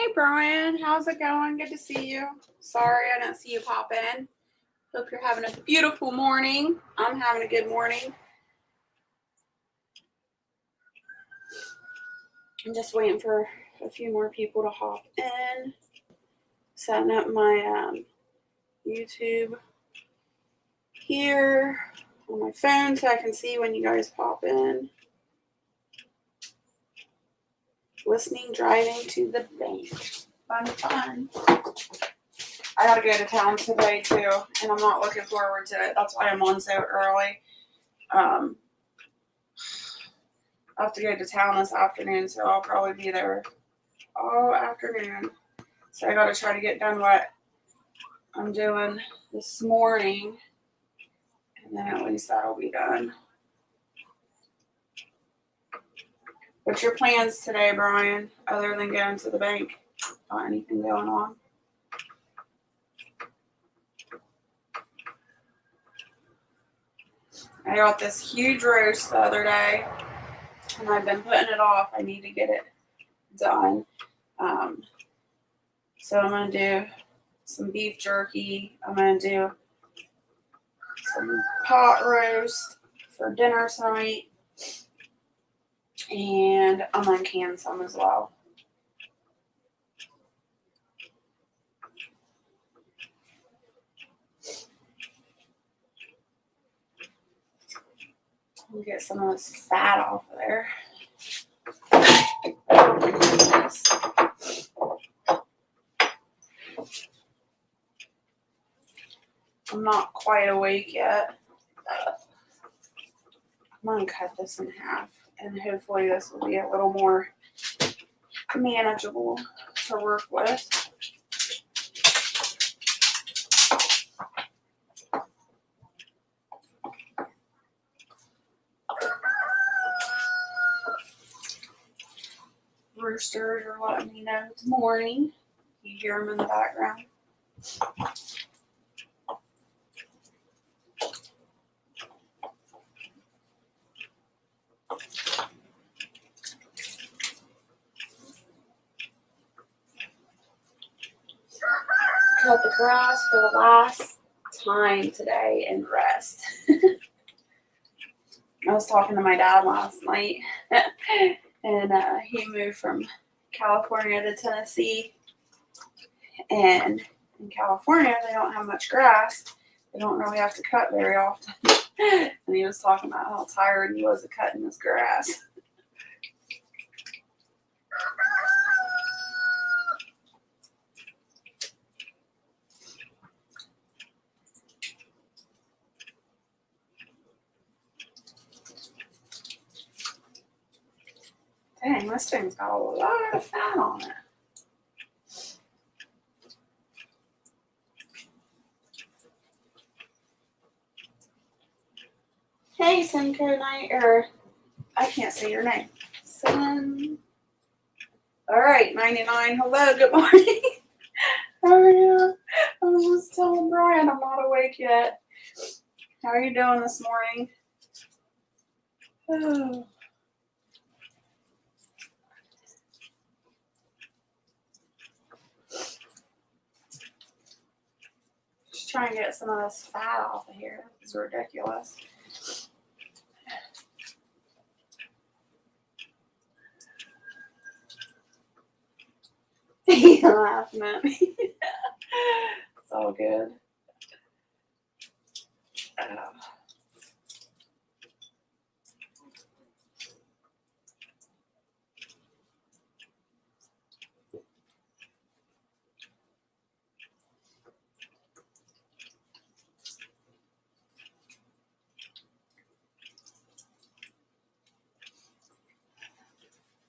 Hey Brian, how's it going? Good to see you. Sorry I didn't see you pop in. Hope you're having a beautiful morning. I'm having a good morning. I'm just waiting for a few more people to hop in. Setting up my YouTube here on my phone so I can see when you guys pop in. Listening, driving to the bank. Fun. I gotta go to town today too, and I'm not looking forward to it. That's why I'm on so early. I have to go to town this afternoon, so I'll probably be there all afternoon. So I gotta try to get done what I'm doing this morning, and then at least that'll be done. What's your plans today, Brian, other than going to the bank? Got anything going on? I got this huge roast the other day, and I've been putting it off. I need to get it done. So I'm going to do some beef jerky. I'm going to do some pot roast for dinner tonight. And I'm going to can some as well. We'll get some of this fat off of there. I'm not quite awake yet. I'm going to cut this in half, and hopefully this will be a little more manageable to work with. Roosters are letting me know it's morning. You hear them in the background. Cut the grass for the last time today and rest. I was talking to my dad last night, and he moved from California to Tennessee. And in California, they don't have much grass. They don't really have to cut very often. And he was talking about how tired he was of cutting this grass. Dang, this thing's got a lot of fat on it. Hey, Sunco Night, or I can't say your name. Sun. All right, 99. Hello, good morning. How are you? I was just telling Brian I'm not awake yet. How are you doing this morning? Oh. Just trying to get some of this fat off of here. It's ridiculous. He's laughing at me. It's all good.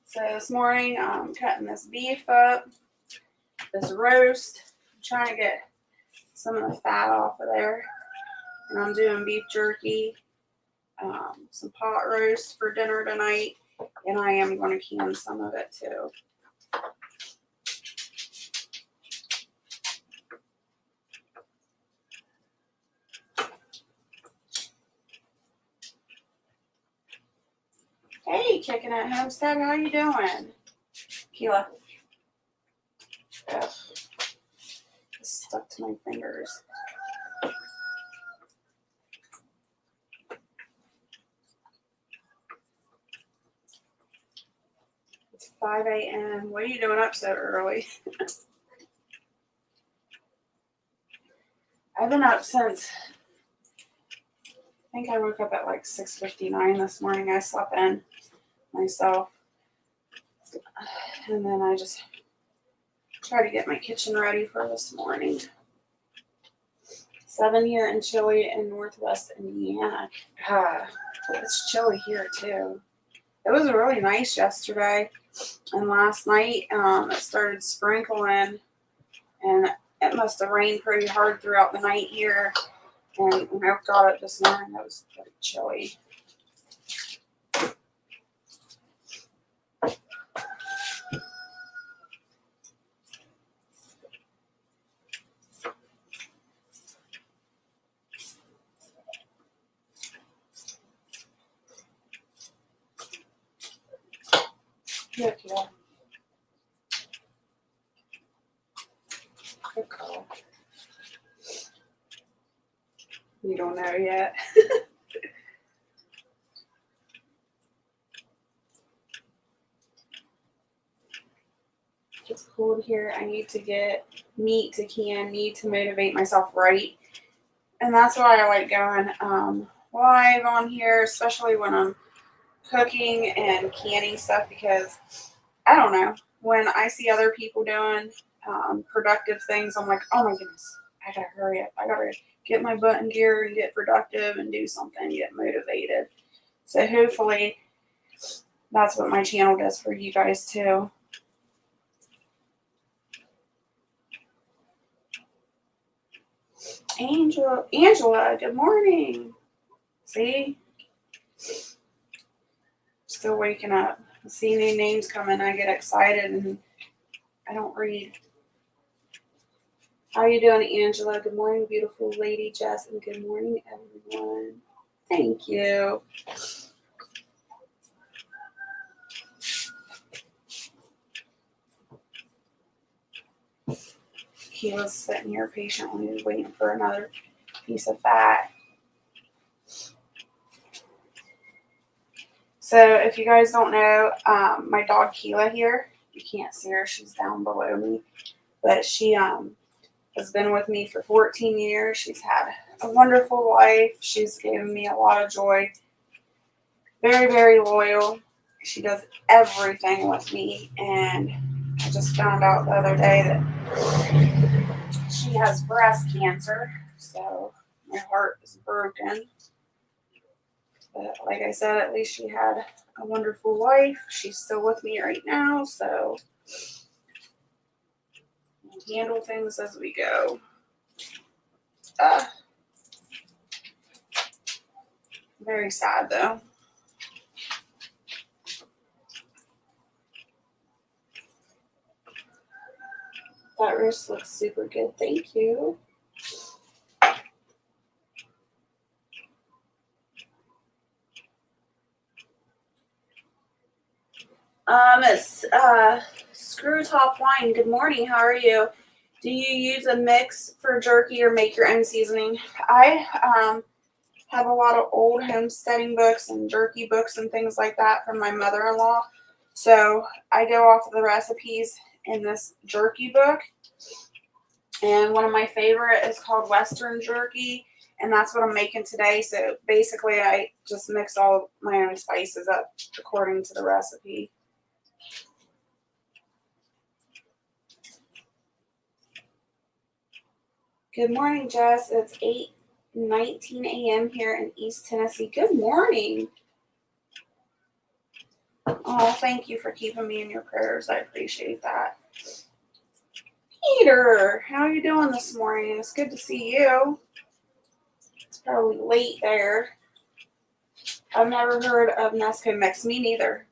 So this morning I'm cutting this beef up, this roast. I'm trying to get some of the fat off of there. And I'm doing beef jerky, some pot roast for dinner tonight, and I am going to can some of it too. Hey, Kicking at Homestead, how you doing? Keela. Ugh. It's stuck to my fingers. It's 5 a.m. What are you doing up so early? I've been up since, I think I woke up at like 6:59 this morning. I slept in myself. And then I just try to get my kitchen ready for this morning. 7 here in chilly in Northwest Indiana. It's chilly here too. It was really nice yesterday, and last night it started sprinkling, and it must have rained pretty hard throughout the night here. And when I got up this morning, it was pretty chilly. Good call. Good call. You don't know yet. It's cold here. I need to get meat to can, need to motivate myself right. And that's why I like going live on here, especially when I'm cooking and canning stuff, because I don't know, when I see other people doing productive things, I'm like, oh my goodness, I gotta hurry up. I gotta get my butt in gear and get productive and do something, get motivated. So hopefully that's what my channel does for you guys too. Angela, good morning. See? Still waking up. I see new names coming, I get excited and I don't read. How are you doing, Angela? Good morning, beautiful lady Jess, and good morning, everyone. Thank you. He was sitting here patiently waiting for another piece of fat. So if you guys don't know, my dog Keela here, you can't see her, she's down below me, but she has been with me for 14 years. She's had a wonderful life. She's given me a lot of joy. Very, very loyal. She does everything with me, and I just found out the other day that she has breast cancer, so my heart is broken. But like I said, at least she had a wonderful life. She's still with me right now, so we'll handle things as we go. Very sad though. That wrist looks super good. Thank you. It's Screw Top Wine. Good morning. How are you? Do you use a mix for jerky or make your own seasoning? I have a lot of old homesteading books and jerky books and things like that from my mother-in-law. So I go off of the recipes in this jerky book. And one of my favorite is called Western Jerky. And that's what I'm making today. So basically I just mix all my own spices up according to the recipe. Good morning, Jess. It's 8:19 a.m. here in East Tennessee. Good morning. Oh, thank you for keeping me in your prayers. I appreciate that. Peter, how are you doing this morning? It's good to see you. It's probably late there. I've never heard of Nesco Mix. Me neither.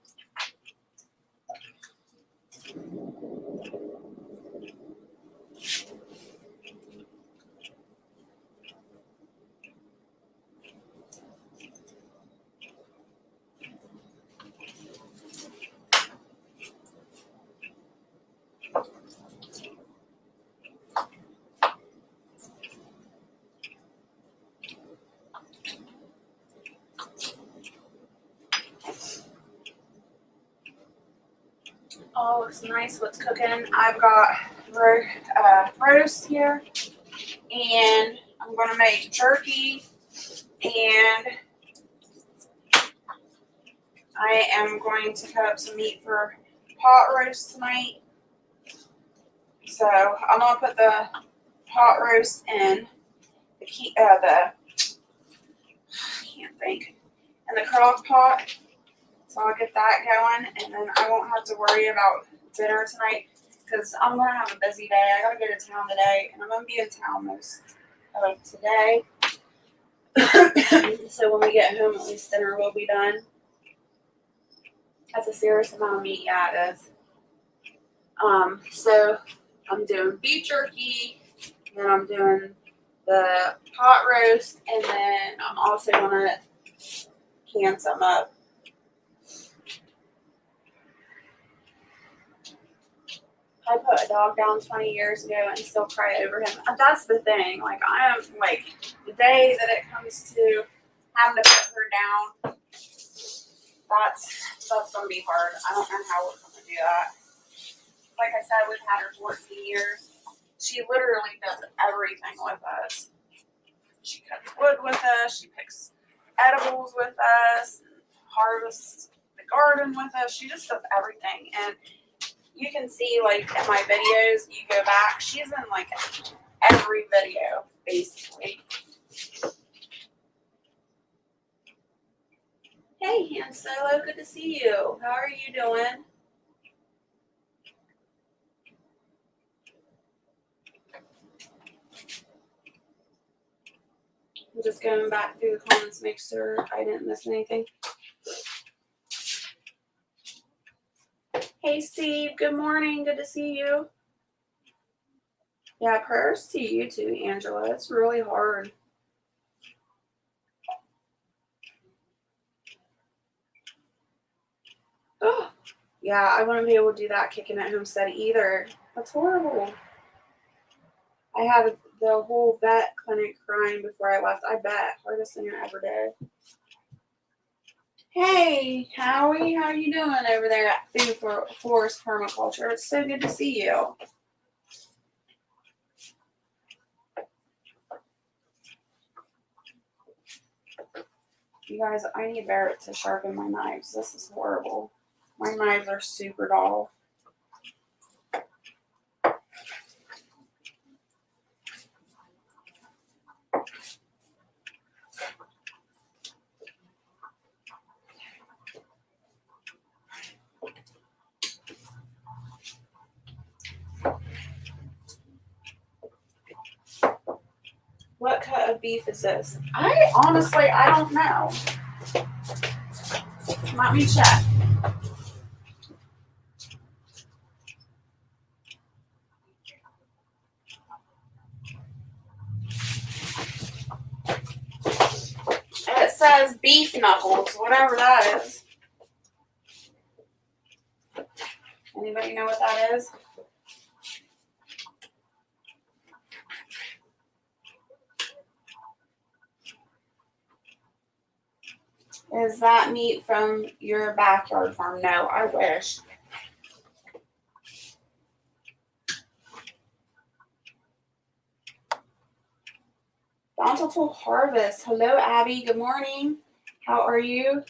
all looks nice. What's cooking? I've got roast here, and I'm gonna make jerky, and I am going to cut up some meat for pot roast tonight. So I'm gonna put the pot roast in I can't think, in the crock pot. So I'll get that going, and then I won't have to worry about dinner tonight because I'm gonna have a busy day. I gotta go to town today, and I'm gonna be in town most of today. So when we get home, at least dinner will be done. That's a serious amount of meat, yeah, it is. So I'm doing beef jerky, and then I'm doing the pot roast, and then I'm also gonna can some up. I put a dog down 20 years ago and still cry over him. And that's the thing. Like, I am, like, the day that it comes to having to put her down, that's going to be hard. I don't know how we're going to do that. Like I said, we've had her 14 years. She literally does everything with us. She cuts wood with us. She picks edibles with us. Harvests the garden with us. She just does everything. And you can see, like, in my videos, you go back, she's in, like, every video, basically. Hey, Han Solo, good to see you. How are you doing? I'm just going back through the comments, make sure I didn't miss anything. Hey, Steve, good morning. Good to see you. Yeah, prayers to you too, Angela. It's really hard. Oh, yeah, I wouldn't be able to do that kicking at Homestead either. That's horrible. I had the whole vet clinic crying before I left. I bet. Hardest thing I ever did. Hey, Howie, how you doing over there at Food for Forest Permaculture? It's so good to see you. You guys, I need Barrett to sharpen my knives. This is horrible. My knives are super dull. What cut of beef is this? I don't know. Let me check. It says beef knuckles, whatever that is. Anybody know what that is? Is that meat from your backyard farm? No, I wish. Bountiful Harvest. Hello, Abby. Good morning. How are you?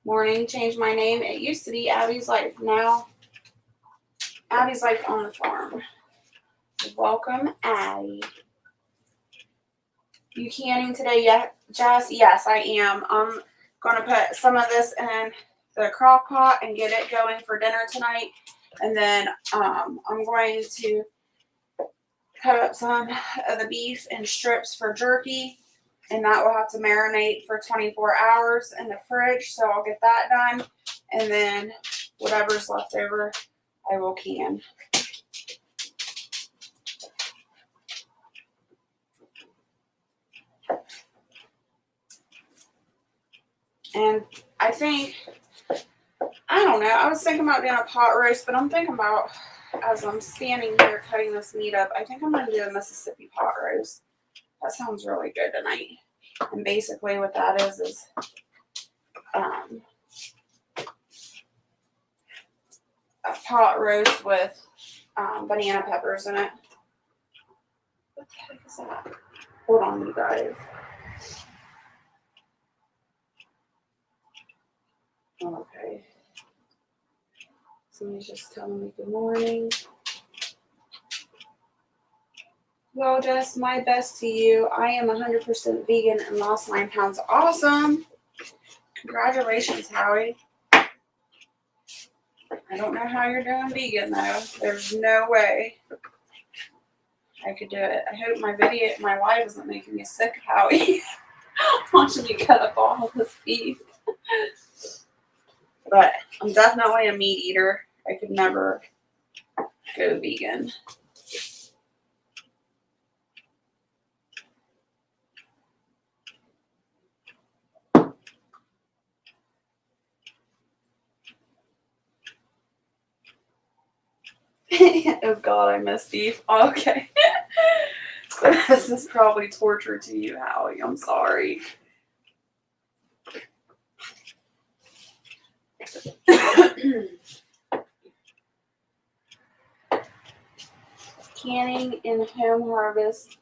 Morning. Changed my name. It used to be Abby's Life. Now, Abby's Life on the farm. Welcome, Abby. You canning today yet, Jess? Yes, I am. I'm going to put some of this in the crock pot and get it going for dinner tonight. And then I'm going to cut up some of the beef in strips for jerky. And that will have to marinate for 24 hours in the fridge. So I'll get that done. And then whatever's left over, I will can. And I think, I don't know, I was thinking about doing a pot roast, but I'm thinking about, as I'm standing here cutting this meat up, I think I'm going to do a Mississippi pot roast. That sounds really good tonight. And basically what that is a pot roast with banana peppers in it. What the heck is that? Hold on, you guys. Okay. Somebody's just telling me good morning. Well, Jess, my best to you. I am 100% vegan and lost 9 pounds. Awesome. Congratulations, Howie. I don't know how you're doing vegan, though. There's no way I could do it. I hope my live isn't making me sick, Howie. Watching you cut up all this beef. But I'm definitely a meat eater. I could never go vegan. Oh God, I miss beef. Okay. So this is probably torture to you, Howie. I'm sorry. Canning and home harvest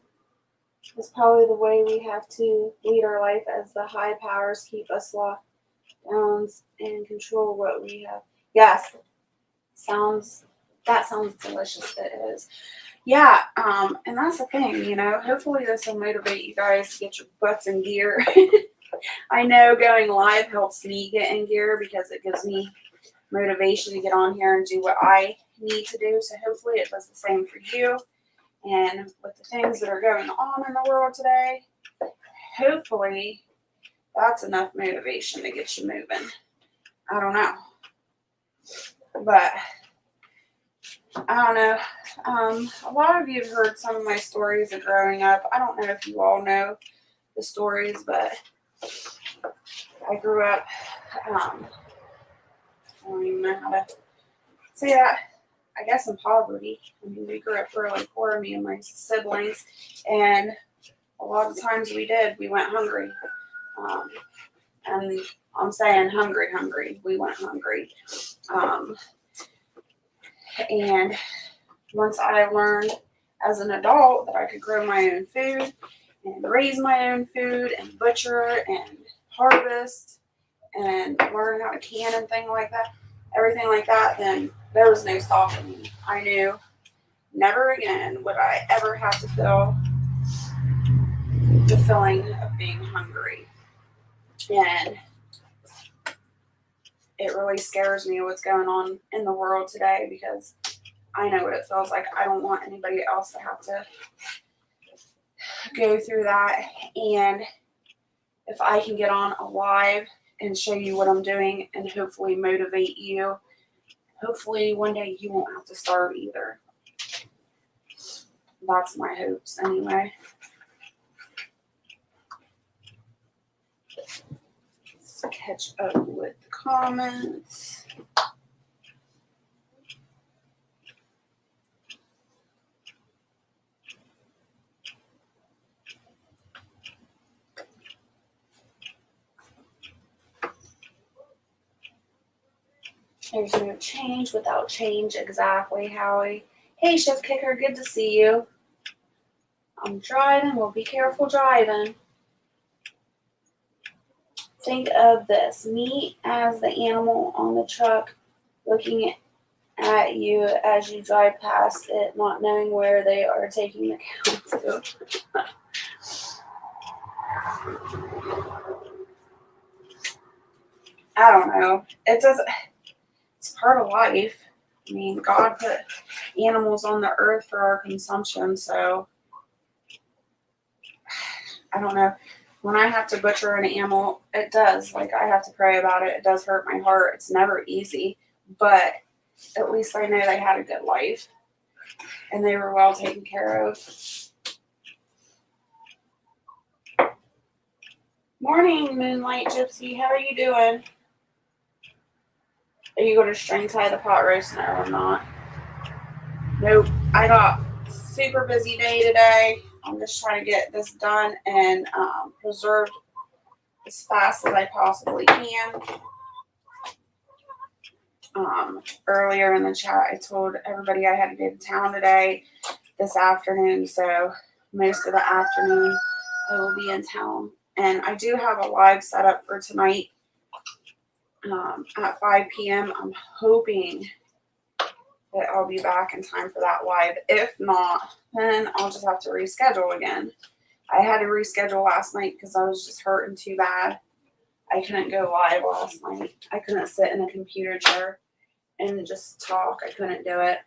is probably the way we have to lead our life as the high powers keep us locked down and control what we have. Yes, that sounds delicious. It is. Yeah, and that's the thing, you know. Hopefully this will motivate you guys to get your butts in gear. I know going live helps me get in gear because it gives me motivation to get on here and do what I need to do. So hopefully it does the same for you. And with the things that are going on in the world today, hopefully that's enough motivation to get you moving. I don't know. But I don't know. A lot of you have heard some of my stories of growing up. I don't know if you all know the stories, but I grew up, I don't even know how to say that, I guess in poverty. I mean, we grew up really poor, me and my siblings, and a lot of times we went hungry. And I'm saying hungry. We went hungry. And once I learned as an adult that I could grow my own food and raise my own food and butcher and harvest and learn how to can and everything like that, then there was no stopping me. I knew never again would I ever have to feel the feeling of being hungry. And it really scares me what's going on in the world today because I know what it feels like. I don't want anybody else to have to go through that. And if I can get on a live and show you what I'm doing and hopefully motivate you, hopefully one day you won't have to starve either. That's my hopes anyway. Let's catch up with the comments. There's no change without change. Exactly, Howie. Hey, Chef Kicker, good to see you. I'm driving. Well, be careful driving. Think of this. Me as the animal on the truck looking at you as you drive past it, not knowing where they are taking the cow to. I don't know. It's part of life. I mean, God put animals on the earth for our consumption, so I don't know. When I have to butcher an animal, it does. Like, I have to pray about it. It does hurt my heart. It's never easy, but at least I know they had a good life and they were well taken care of. Morning, Moonlight Gypsy. How are you doing? Are you going to string tie the pot roast? No, I'm not. Nope. I got a super busy day today. I'm just trying to get this done and preserved as fast as I possibly can. Earlier in the chat, I told everybody I had to go to town today, this afternoon. So most of the afternoon, I will be in town. And I do have a live set up for tonight at 5 p.m. I'm hoping that I'll be back in time for that live. If not, then I'll just have to reschedule again. I had to reschedule last night because I was just hurting too bad. I couldn't go live last night. I couldn't sit in a computer chair and just talk. I couldn't do it.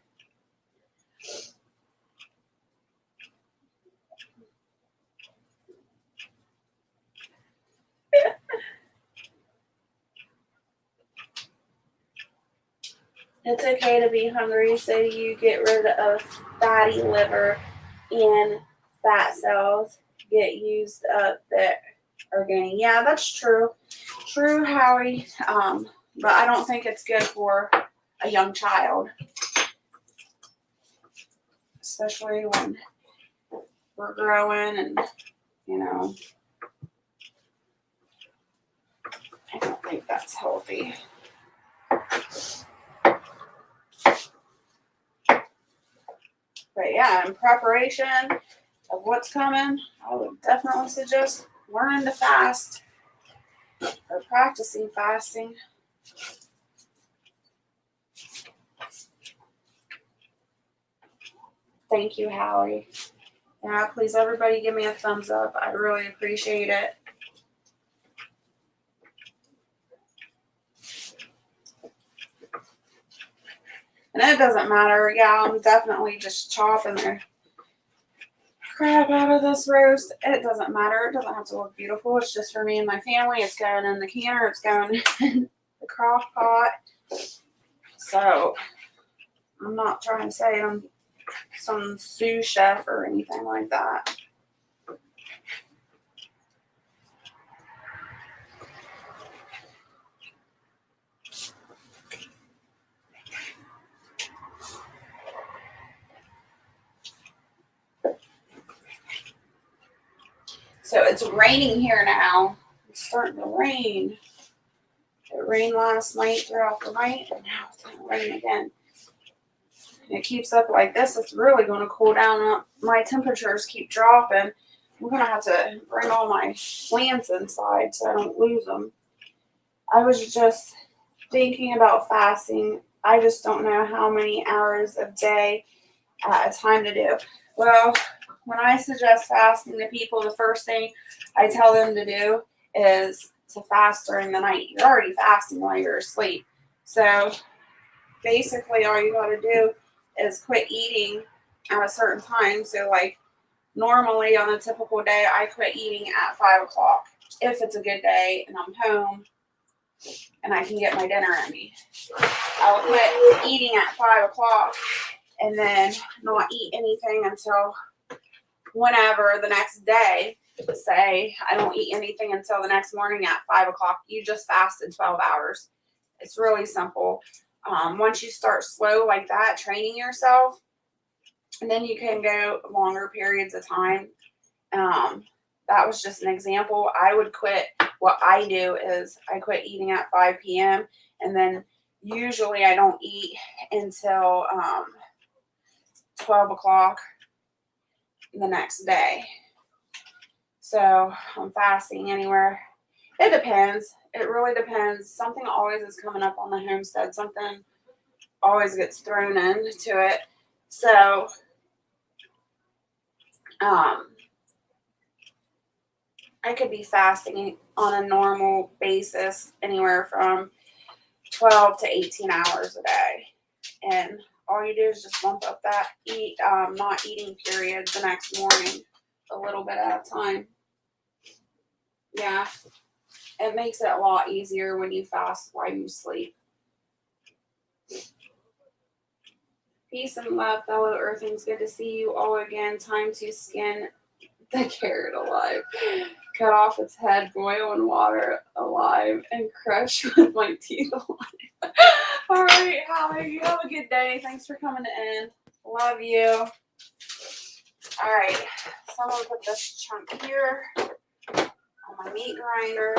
It's okay to be hungry so you get rid of fatty liver and fat cells get used up that are gaining. Yeah, that's true. True, Howie. But I don't think it's good for a young child. Especially when we're growing and, you know, I don't think that's healthy. But yeah, in preparation of what's coming, I would definitely suggest learning to fast or practicing fasting. Thank you, Howie. Yeah, please, everybody give me a thumbs up. I'd really appreciate it. And it doesn't matter. Yeah, I'm definitely just chopping the crap out of this roast. It doesn't matter. It doesn't have to look beautiful. It's just for me and my family. It's going in the canner. It's going in the crock pot. So I'm not trying to say I'm some sous chef or anything like that. So it's raining here now. It's starting to rain. It rained last night throughout the night, and now it's going to rain again. And it keeps up like this, it's really going to cool down. My temperatures keep dropping. I'm going to have to bring all my plants inside so I don't lose them. I was just thinking about fasting. I just don't know how many hours of day at a time to do. Well, when I suggest fasting to people, the first thing I tell them to do is to fast during the night. You're already fasting while you're asleep. So basically all you got to do is quit eating at a certain time. So like normally on a typical day, I quit eating at 5 o'clock. If it's a good day and I'm home and I can get my dinner in me, I'll quit eating at 5 o'clock and then not eat anything until whenever the next day. Say I don't eat anything until the next morning at 5 o'clock. You just fasted 12 hours. It's really simple. Once you start slow like that, training yourself, and then you can go longer periods of time. That was just an example. I would quit. What I do is I quit eating at 5 p.m. and then usually I don't eat until 12 o'clock the next day. So I'm fasting anywhere. It depends. It really depends. Something always is coming up on the homestead. Something always gets thrown into it. So I could be fasting on a normal basis anywhere from 12 to 18 hours a day. And all you do is just bump up that not eating period the next morning a little bit at a time. Yeah, it makes it a lot easier when you fast while you sleep. Peace and love, fellow Earthlings. Good to see you all again. Time to skin the carrot alive. Cut off its head, boil in water alive, and crush with my teeth alive. All right, Holly, you have a good day. Thanks for coming in. Love you. All right, so I'm going to put this chunk here on my meat grinder.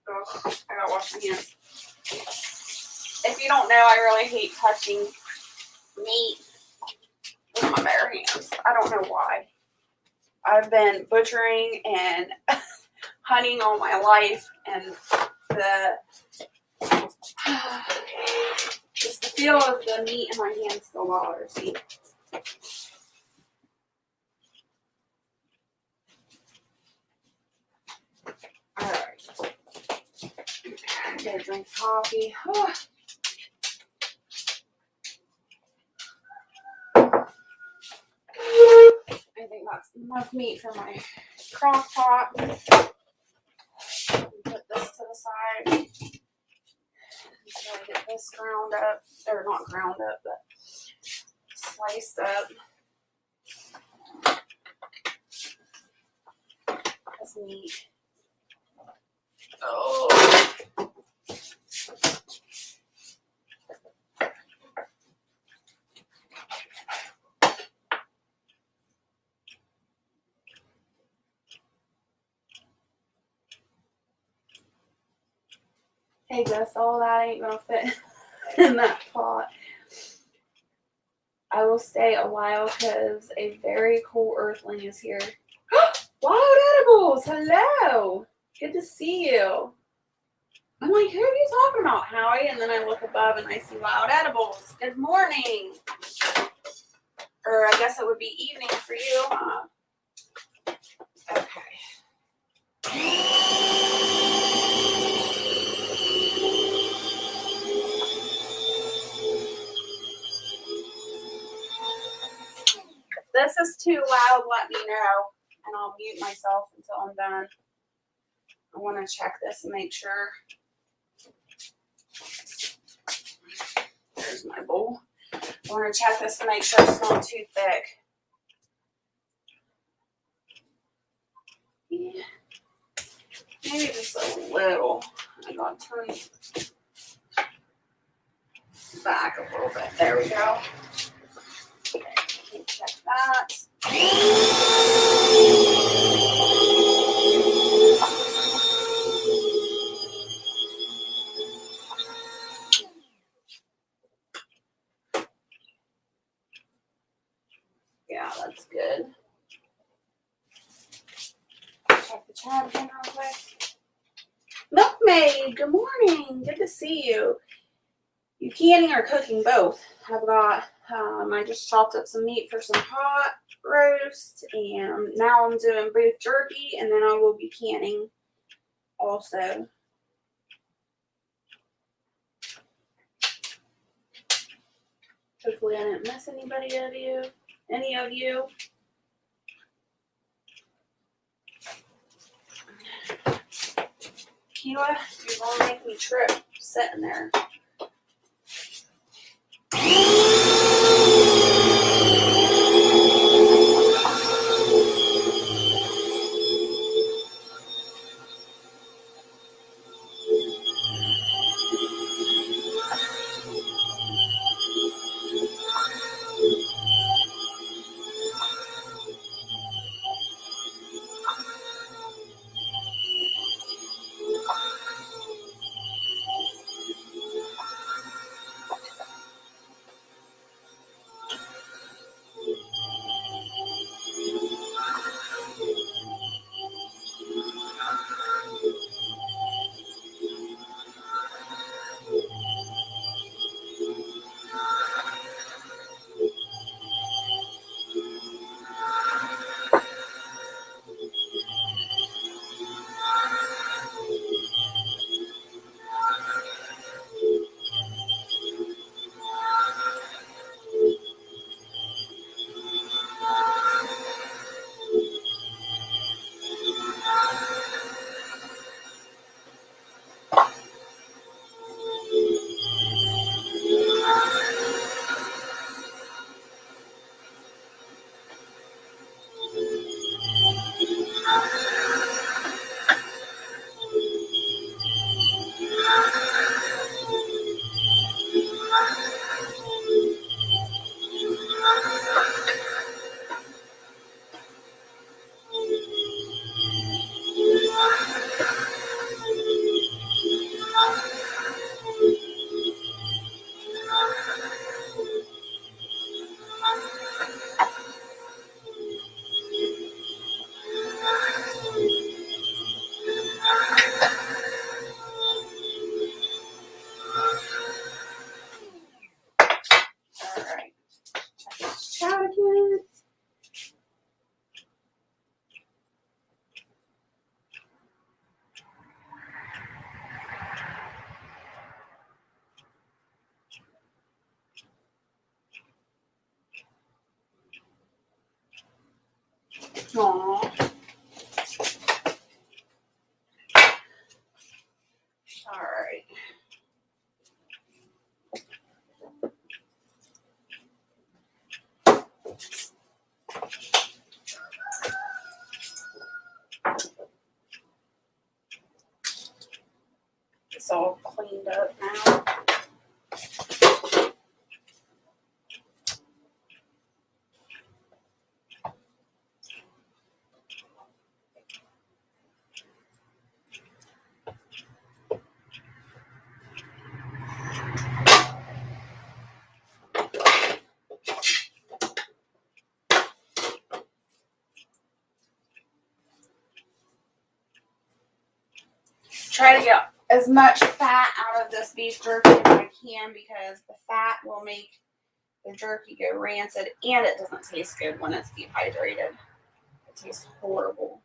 Oh, I got to wash my hands. if you don't know, I really hate touching meat with my bare hands. I don't know why. I've been butchering and hunting all my life, and just the feel of the meat in my hands still bothers me. Alright. I'm gonna drink coffee. I think that's enough meat for my crock pot. Put this to the side. I'm gonna get this ground up, or not ground up, but sliced up. That's meat. Oh. Hey, Gus, all that ain't gonna fit in that pot. I will stay a while because a very cool earthling is here. Wild Edibles, hello. Good to see you. I'm like, who are you talking about, Howie? And then I look above and I see Wild Edibles. Good morning. Or I guess it would be evening for you, huh? Okay. If this is too loud, let me know, and I'll mute myself until I'm done. I want to check this and make sure. There's my bowl. I want to check this to make sure it's not too thick. Yeah. Maybe just a little. I'm going to turn back a little bit. There we go. Okay, check that. Yeah, that's good. Check the chat again real quick. Milkmaid, good morning. Good to see you. You canning or cooking both. I've got, I just chopped up some meat for some hot roast, and now I'm doing beef jerky, and then I will be canning also. Hopefully I didn't miss any of you. Keela, you're gonna make me trip sitting there. Aww. All right. It's all cleaned up now. Try to get as much fat out of this beef jerky as I can because the fat will make the jerky go rancid and it doesn't taste good when it's dehydrated. It tastes horrible.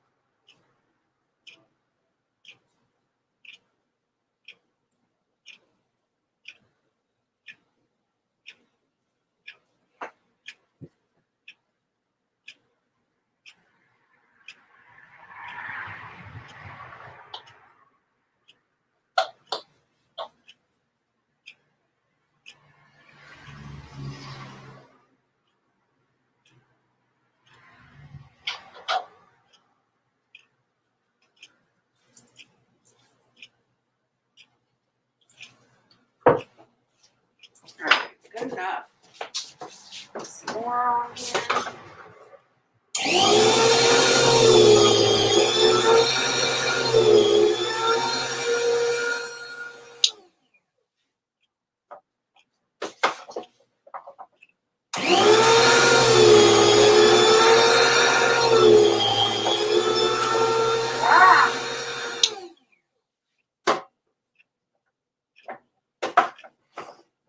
Alright, good enough. Some more on here.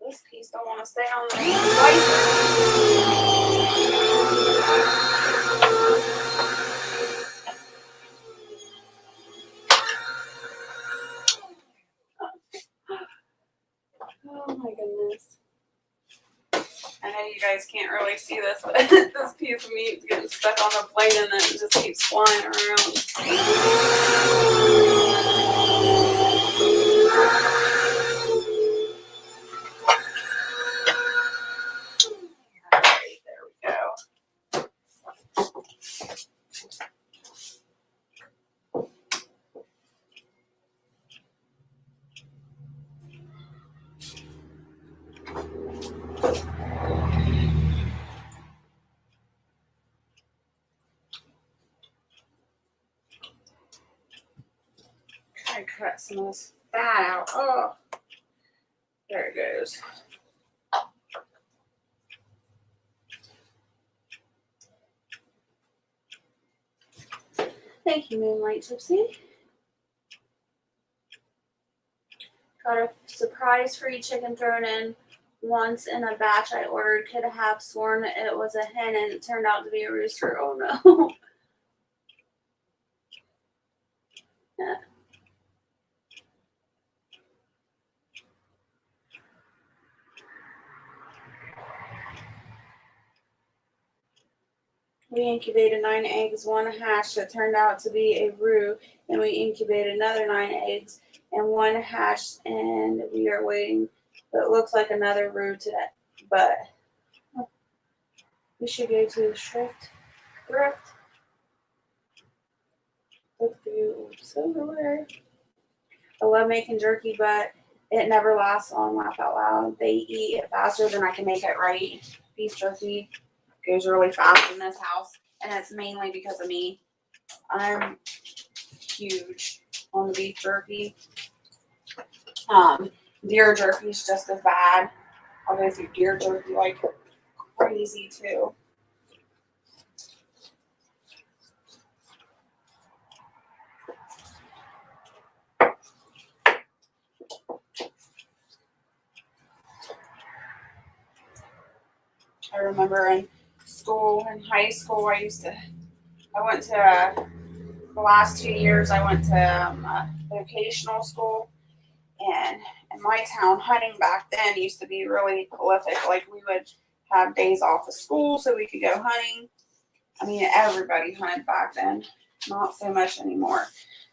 This piece don't want to stay on the slicer. Oh my goodness. I know you guys can't really see this, but this piece of meat's getting stuck on the plate and then it just keeps flying around. Alright, there we go. Try to cut some of this fat out. Oh, there it goes. Thank you, Moonlight Gypsy. Got a surprise free chicken thrown in once in a batch I ordered. Could have sworn it was a hen and it turned out to be a rooster. Oh no. Yeah. We incubated 9 eggs, 1 hatched that turned out to be a roux, and we incubated another 9 eggs and 1 hatched, and we are waiting. But it looks like another roux today. But we should go to the thrift. Look through silverware. I love making jerky, but it never lasts long. Laugh out loud. They eat it faster than I can make it right. Beef jerky goes really fast in this house, and it's mainly because of me. I'm huge on the beef jerky. Deer jerky is just as bad. I'll go through deer jerky like crazy too. I remember in school, in high school, I went to, the last 2 years, I went to a vocational school. And in my town, hunting back then used to be really prolific. Like we would have days off of school so we could go hunting. I mean, everybody hunted back then. Not so much anymore.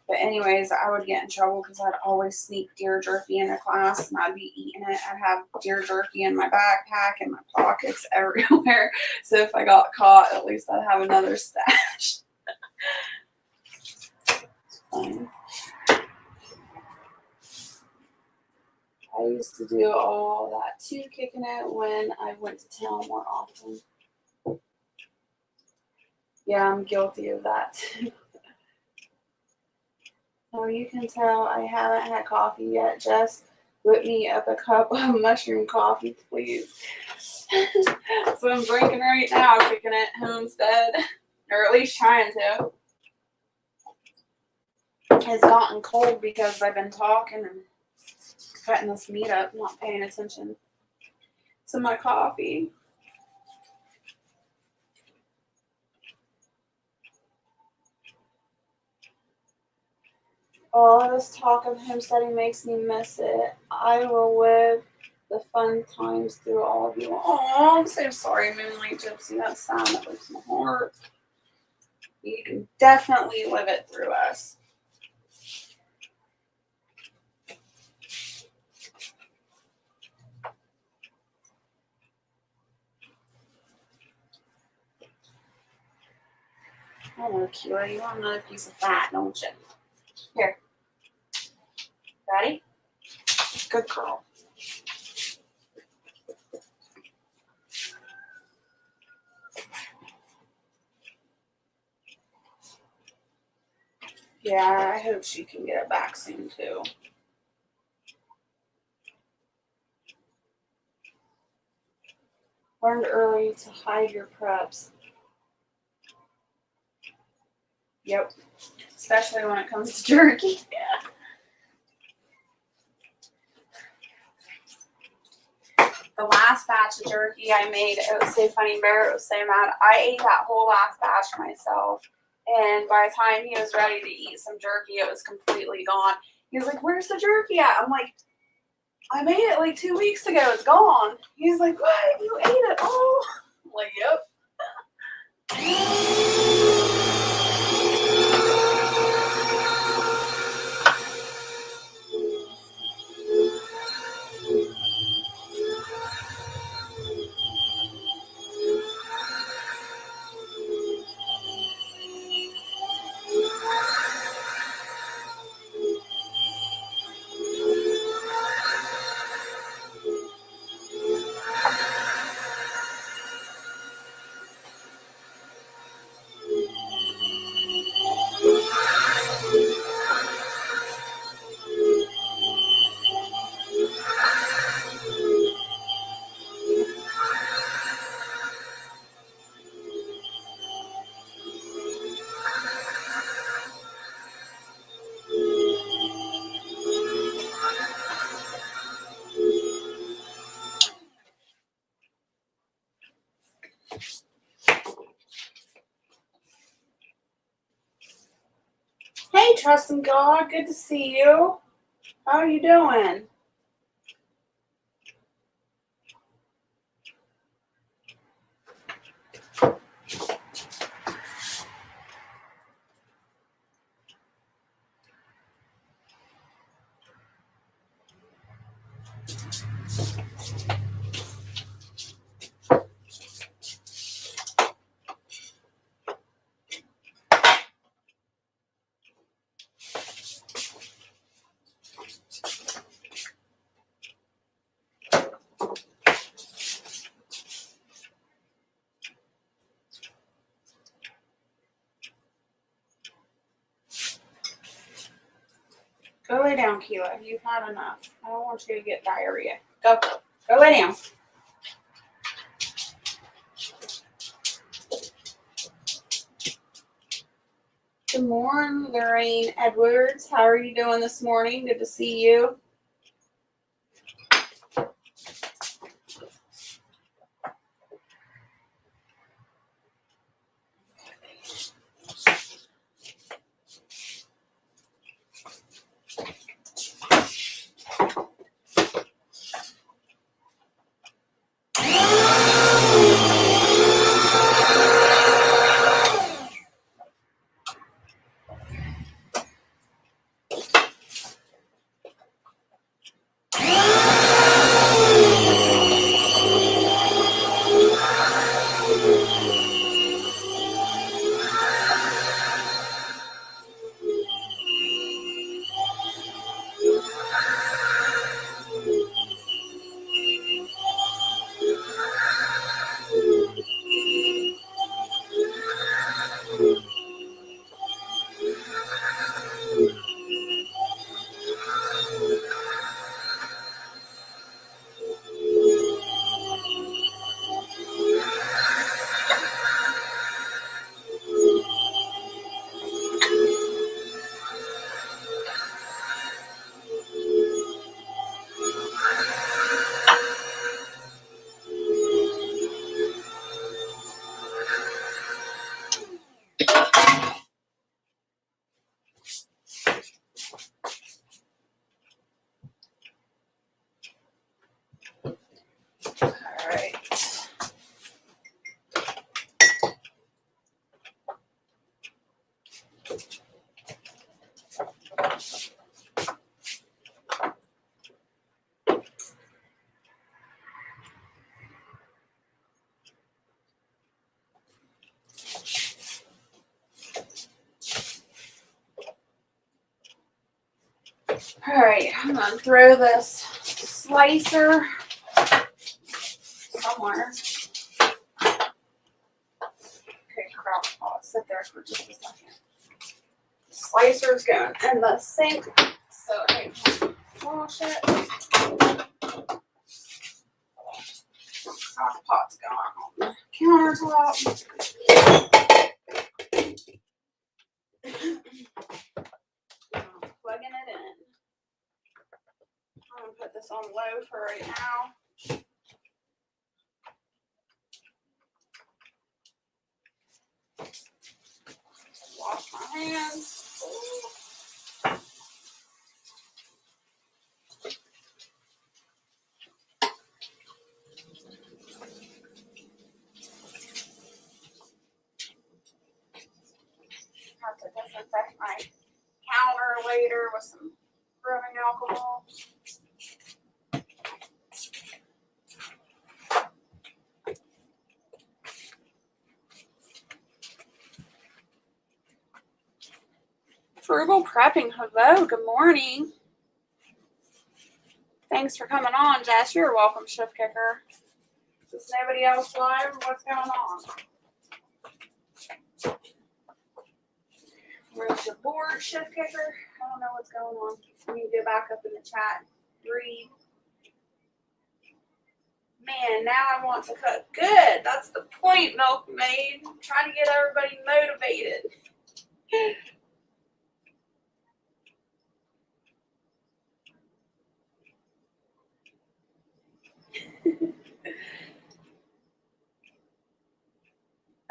But anyways, I would get in trouble because I'd always sneak deer jerky into class and I'd be eating it. I'd have deer jerky in my backpack and my pockets everywhere. So if I got caught, at least I'd have another stash. Fun. I used to do all that too, kicking it when I went to town more often. Yeah, I'm guilty of that too. Oh, you can tell I haven't had coffee yet. Just whip me up a cup of mushroom coffee, please. So I'm drinking right now, kicking it Homestead, or at least trying to. It's gotten cold because I've been talking and cutting this meat up, not paying attention to my coffee. All this talk of homesteading makes me miss it. I will live the fun times through all of you. Oh, I'm so sorry, Moonlight Gypsy. That sound that breaks my heart. You can definitely live it through us. I know, Kira. You want another piece of fat, don't you? Here. Ready? Good girl. Yeah, I hope she can get it back soon, too. Learned early to hide your preps. Yep. Especially when it comes to jerky. The last batch of jerky I made, it was so funny. Barrett was so mad. I ate that whole last batch myself. And by the time he was ready to eat some jerky, it was completely gone. He was like, "Where's the jerky at?" I'm like, "I made it like 2 weeks ago. It's gone." He's like, "What? You ate it?" Oh, I'm like, "Yep." Hey, Trust in God. Good to see you. How are you doing? Go lay down, Keela. You've had enough. I don't want you to get diarrhea. Go. Go lay down. Good morning, Lorraine Edwards. How are you doing this morning? Good to see you. Alright, I'm gonna throw this slicer somewhere. Okay, crap. I'll sit there for just a second. Slicer's going in the sink, so I can wash it. Crock pot's going on the countertop. Plugging it in. I'm gonna put this on low for right now. Wash my hands. Have to disinfect my counter later with some rubbing alcohol. Frugal prepping. Hello, good morning. Thanks for coming on, Jess. You're welcome, Shift Kicker. Is nobody else live? What's going on? Where's your board, Shift Kicker? I don't know what's going on. I need to go back up in the chat. Read. Man, now I want to cook. Good. That's the point, Milkmaid. I'm trying to get everybody motivated.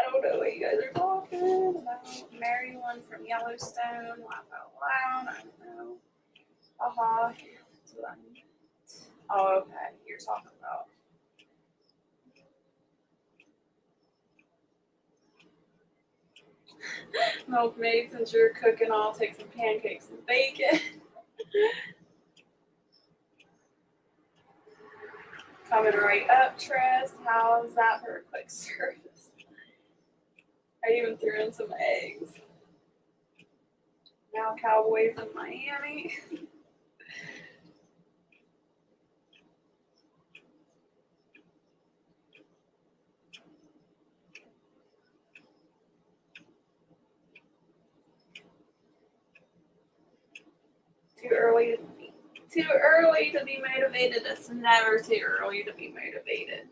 I don't know what you guys are talking about. Marry one from Yellowstone. Laugh out loud. I don't know. Uh-huh. Oh, okay. You're talking about. Milkmaid, since you're cooking, I'll take some pancakes and bacon. Coming right up, Tress. How's that for a quick service? I even threw in some eggs. Now Cowboys in Miami. Too early to be motivated. It's never too early to be motivated.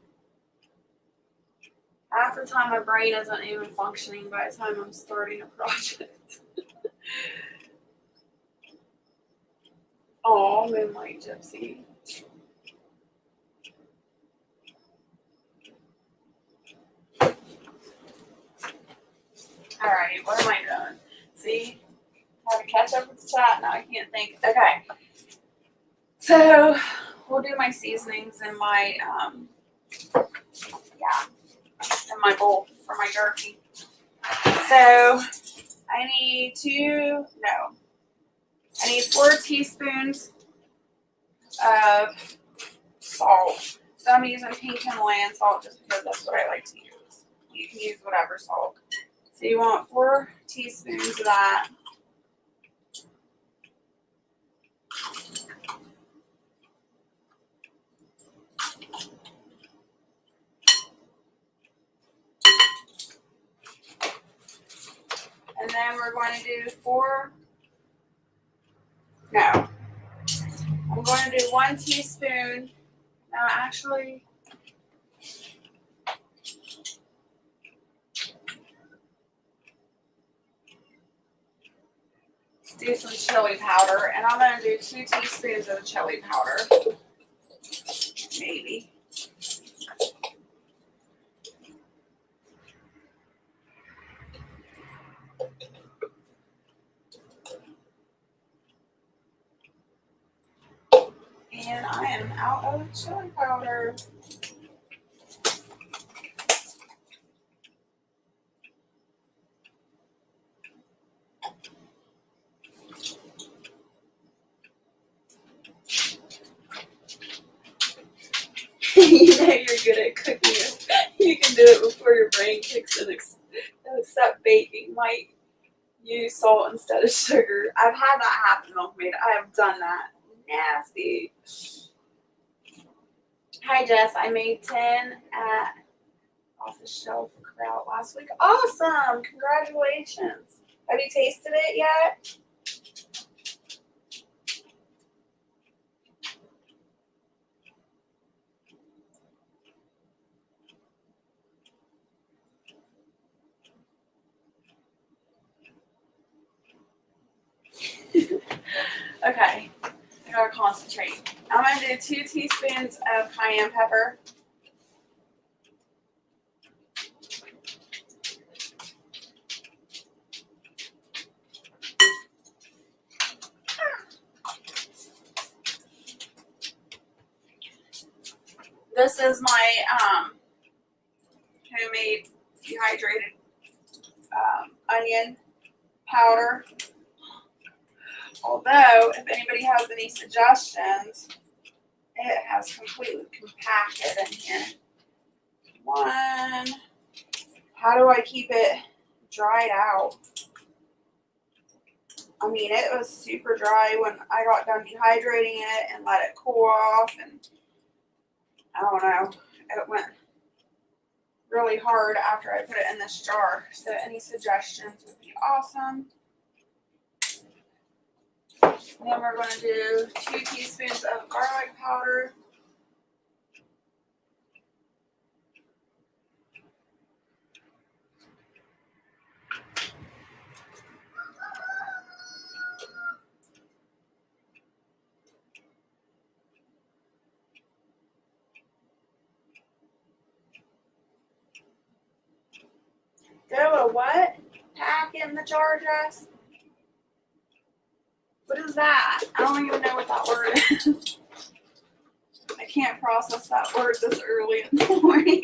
Half the time my brain isn't even functioning by the time I'm starting a project. Oh, Moonlight Gypsy. Alright, what am I doing? See? I had to catch up with the chat, now I can't think. Okay. So we'll do my seasonings in my in my bowl for my jerky. So I need 4 teaspoons of salt. So I'm using pink Himalayan salt just because that's what I like to use. You can use whatever salt. So you want 4 teaspoons of that. And then we're going to do I'm going to do 1 teaspoon. No, actually, let's do some chili powder. And I'm going to do 2 teaspoons of chili powder. Maybe. And I am out of chili powder. You know you're good at cooking. You can do it before your brain kicks in, except baking. use salt instead of sugar. I've had that happen, Milkmaid. I have done that. Nasty. Hi, Jess. I made 10 at off the shelf kraut last week. Awesome. Congratulations. Have you tasted it yet? Okay. I gotta concentrate. I'm gonna do 2 teaspoons of cayenne pepper. This is my homemade dehydrated onion powder. Although, if anybody has any suggestions, it has completely compacted in here. One. How do I keep it dried out? I mean, it was super dry when I got done dehydrating it and let it cool off, and I don't know, it went really hard after I put it in this jar. So any suggestions would be awesome. Then we're going to do 2 teaspoons of garlic powder. Throw a what? Pack in the jar, Jess? What is that? I don't even know what that word is. I can't process that word this early in the morning.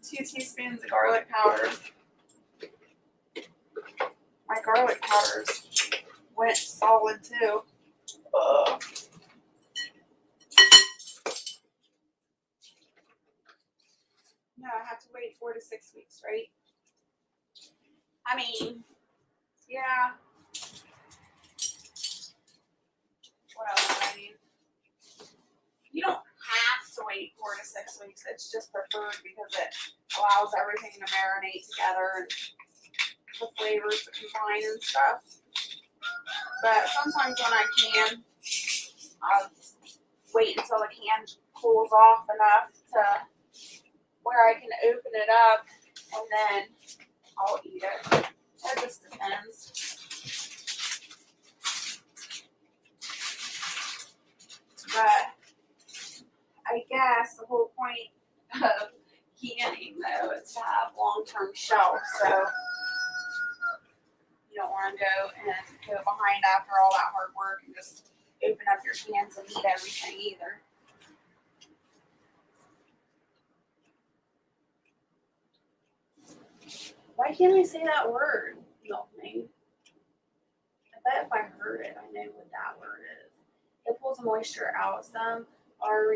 2 teaspoons of garlic powder. My garlic powders went solid too. Ugh. No, I have to wait 4 to 6 weeks, right? I mean, yeah. What else? I mean, you don't have to wait 4 to 6 weeks. It's just preferred because it allows everything to marinate together and the flavors to combine and stuff. But sometimes when I can, I'll wait until the can cools off enough to where I can open it up and then I'll eat it. It just depends. But I guess the whole point of canning, though, is to have long-term shelf. So you don't want to go behind after all that hard work and just open up your cans and eat everything either. Why can't I say that word, Milkmaid? I bet if I heard it, I know what that word is. It pulls moisture out. Some are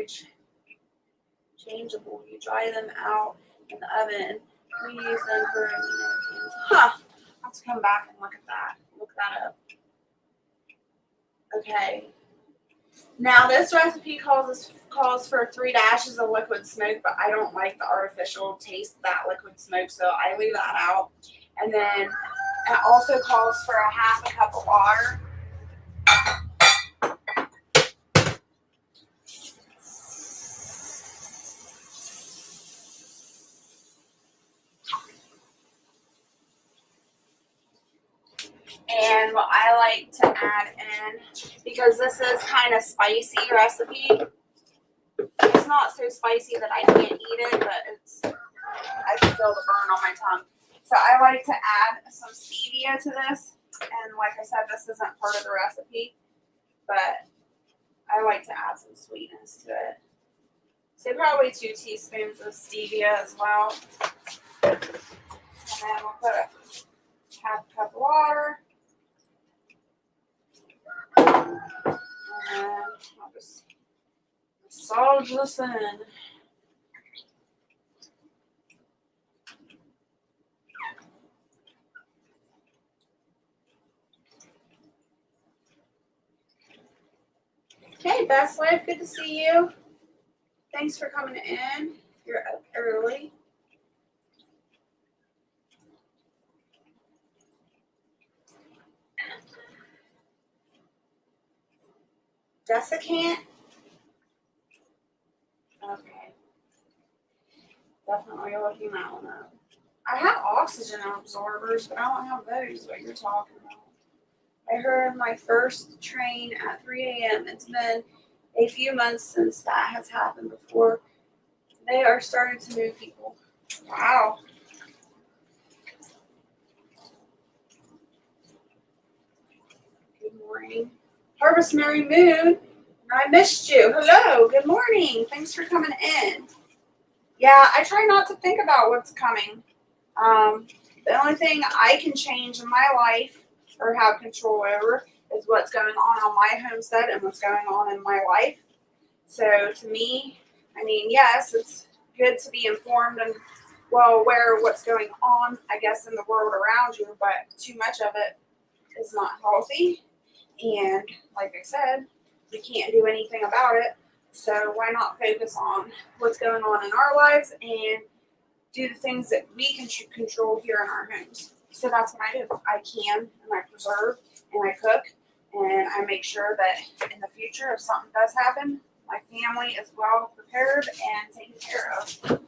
changeable. You dry them out in the oven. We use them for cans. Huh. I'll have to come back and look at that. Look that up. Okay. Now this recipe calls for 3 dashes of liquid smoke, but I don't like the artificial taste of that liquid smoke, so I leave that out. And then it also calls for a half a cup of water. And what I like to add in, because this is kind of spicy recipe, it's not so spicy that I can't eat it, but I can feel the burn on my tongue. So I like to add some stevia to this. And like I said, this isn't part of the recipe, but I like to add some sweetness to it. So probably 2 teaspoons of stevia as well. And then we'll put a half a cup of water. And I'll just massage this in. Best Life, good to see you. Thanks for coming in. You're up early. Jessica? Okay. Definitely looking that one up. I have oxygen absorbers, but I don't have those, what you're talking about. I heard my first train at 3 a.m. It's been a few months since that has happened before. They are starting to move people. Wow. Good morning. Harvest Mary Moon. I missed you. Hello. Good morning. Thanks for coming in. Yeah, I try not to think about what's coming. The only thing I can change in my life or have control over is what's going on my homestead and what's going on in my life. So to me, I mean, yes, it's good to be informed and well aware of what's going on, I guess, in the world around you, but too much of it is not healthy. And like I said, we can't do anything about it. So why not focus on what's going on in our lives and do the things that we can control here in our homes. So that's what I do. I can, and I preserve, and I cook, and I make sure that in the future, if something does happen, my family is well prepared and taken care of.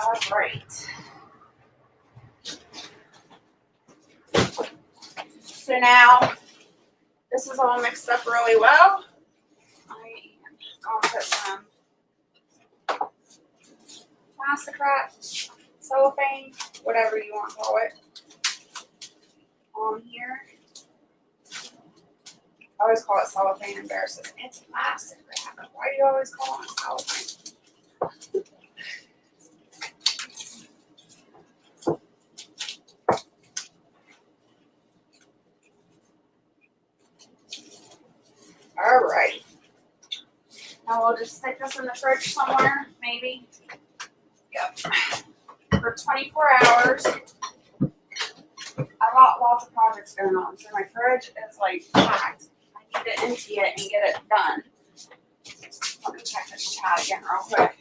All right. So now, this is all mixed up really well. I am going to put some plastic wrap, cellophane, whatever you want to call it, on here. I always call it cellophane and Bear says, it's plastic wrap. Why do you always call it cellophane? All right. Now we'll just stick this in the fridge somewhere, maybe. Yep. For 24 hours. I've got lots of projects going on, so my fridge is like packed. I need to empty it and get it done. Let me check this chat again real quick.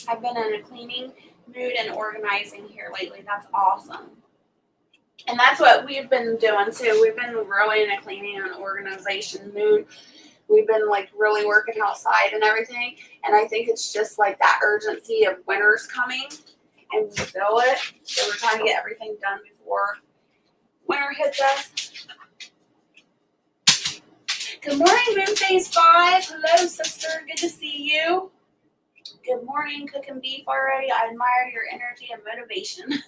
I've been in a cleaning mood and organizing here lately. That's awesome. And that's what we've been doing too. We've been really in a cleaning and organization mood. We've been like really working outside and everything. And I think it's just like that urgency of winter's coming and we feel it. So we're trying to get everything done before winter hits us. Good morning, Moonface 5. Hello, sister. Good to see you. Good morning. Cooking beef already. I admire your energy and motivation.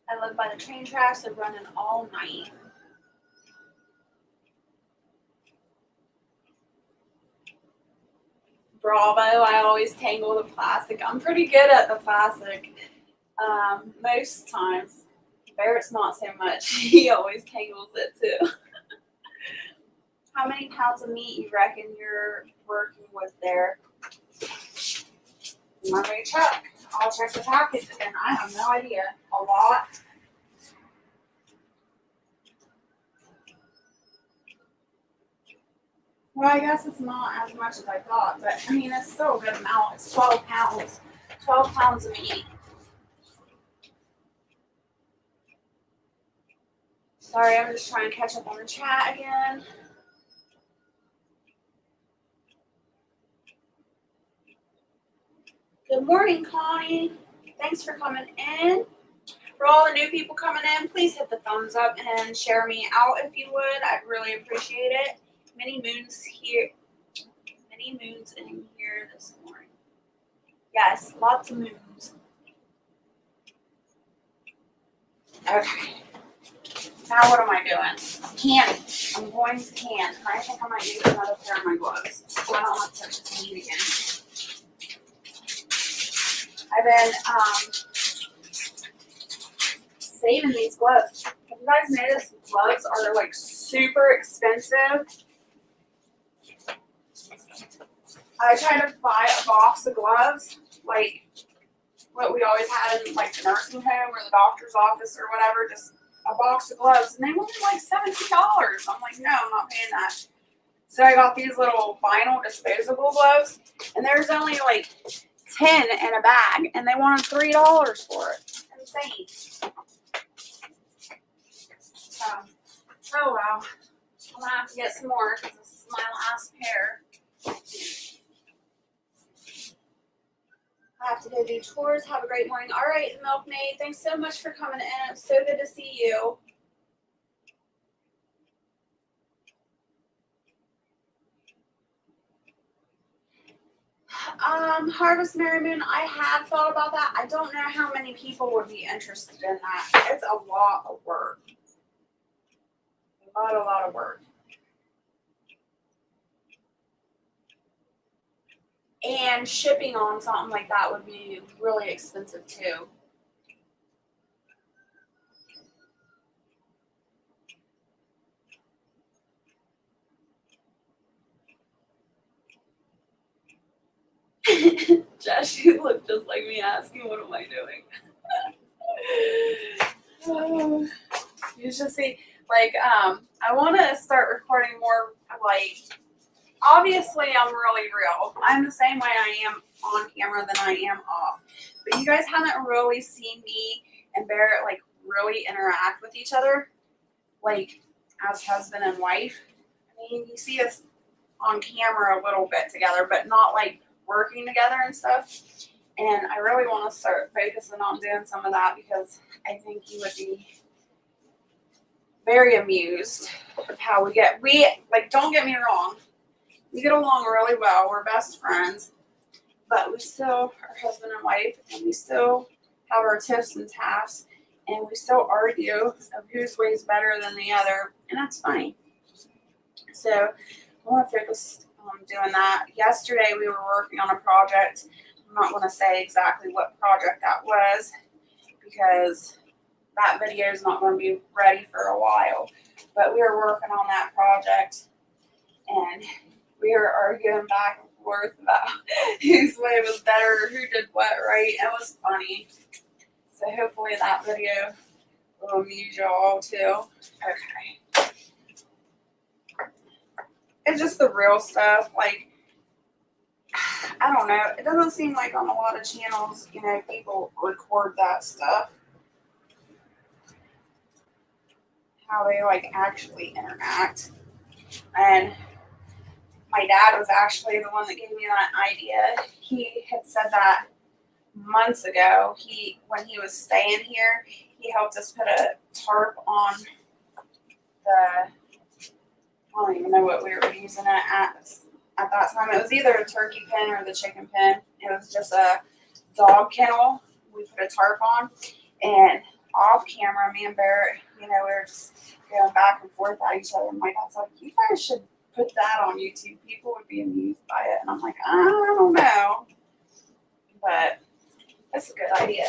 I live by the train tracks, so running all night. Bravo, I always tangle the plastic. I'm pretty good at the plastic most times. Barrett's not so much. He always tangles it too. How many pounds of meat you reckon you're working with there? Let me check. I'll check the package again. I have no idea. A lot. Well, I guess it's not as much as I thought, but I mean, it's still a good amount. It's 12 pounds. 12 pounds of meat. Sorry, I'm just trying to catch up on the chat again. Good morning, Connie. Thanks for coming in. For all the new people coming in, please hit the thumbs up and share me out if you would. I'd really appreciate it. Many moons here. Many moons in here this morning. Yes, lots of moons. Okay. Now what am I doing? Canning. I'm going to can. I think I might use another pair of my gloves so I don't have to touch the meat again. I've been saving these gloves. Have you guys noticed gloves are like super expensive? I try to buy a box of gloves, like what we always had in like the nursing home or the doctor's office or whatever, just a box of gloves, and they wanted like $17. I'm like, no, I'm not paying that. So I got these little vinyl disposable gloves, and there's only like 10 in a bag, and they wanted $3 for it. Insane. Oh wow. I'm gonna have to get some more because this is my last pair. I have to go do chores. Have a great morning. All right, Milkmaid. Thanks so much for coming in. It's so good to see you. Harvest Merry Moon, I have thought about that. I don't know how many people would be interested in that. It's a lot of work. A lot of work. And shipping on something like that would be really expensive too. Josh, you look just like me asking, what am I doing? You should see, like, I want to start recording more, like, obviously I'm really real. I'm the same way I am on camera than I am off. But you guys haven't really seen me and Barrett, like, really interact with each other, like, as husband and wife. I mean, you see us on camera a little bit together, but not, like, working together and stuff. And I really want to start focusing on doing some of that because I think you would be very amused with how we like, don't get me wrong, we get along really well. We're best friends, but we still are husband and wife, and we still have our tiffs and taffs, and we still argue of whose way is better than the other, and that's funny. So I want to focus on doing that. Yesterday we were working on a project. I'm not going to say exactly what project that was because that video is not going to be ready for a while. But we were working on that project, and we were arguing back and forth about whose way was better, who did what right. It was funny. So hopefully that video will amuse you all too. Okay. It's just the real stuff. Like, I don't know. It doesn't seem like on a lot of channels, you know, people record that stuff. How they, like, actually interact. And my dad was actually the one that gave me that idea. He had said that months ago. When he was staying here, he helped us put a tarp on the, I don't even know what we were using it at that time. It was either a turkey pen or the chicken pen. It was just a dog kennel. We put a tarp on, and off camera, me and Barrett, you know, we were just going back and forth at each other. And my dad's like, you guys should put that on YouTube. People would be amused by it. And I'm like, I don't know. But that's a good idea.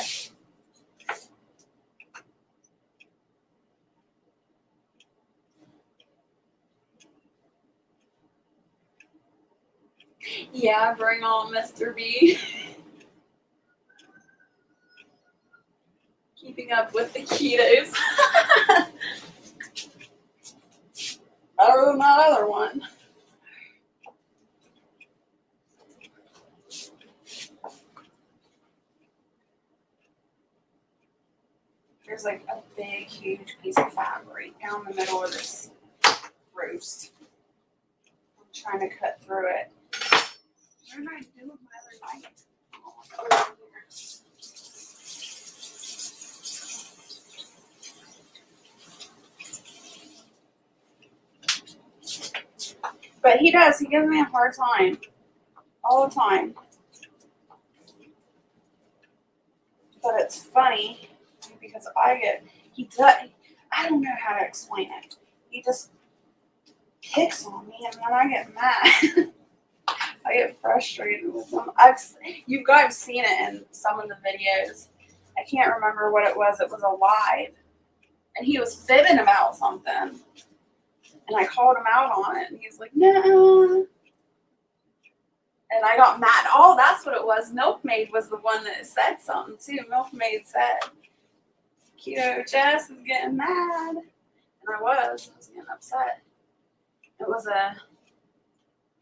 Yeah, bring on Mr. B. Keeping up with the ketos. Better than that other one. There's like a big, huge piece of fat right down the middle of this roast. I'm trying to cut through it. What did I do with my other knife? Oh, over here. But he does. He gives me a hard time. All the time. But it's funny because he does, I don't know how to explain it. He just picks on me, and then I get mad. I get frustrated with him. You guys seen it in some of the videos. I can't remember what it was. It was a live. And he was fibbing about something. And I called him out on it. And he was like, no. And I got mad. Oh, that's what it was. Milkmaid was the one that said something too. Milkmaid said, Keto Jess is getting mad. And I was getting upset. It was a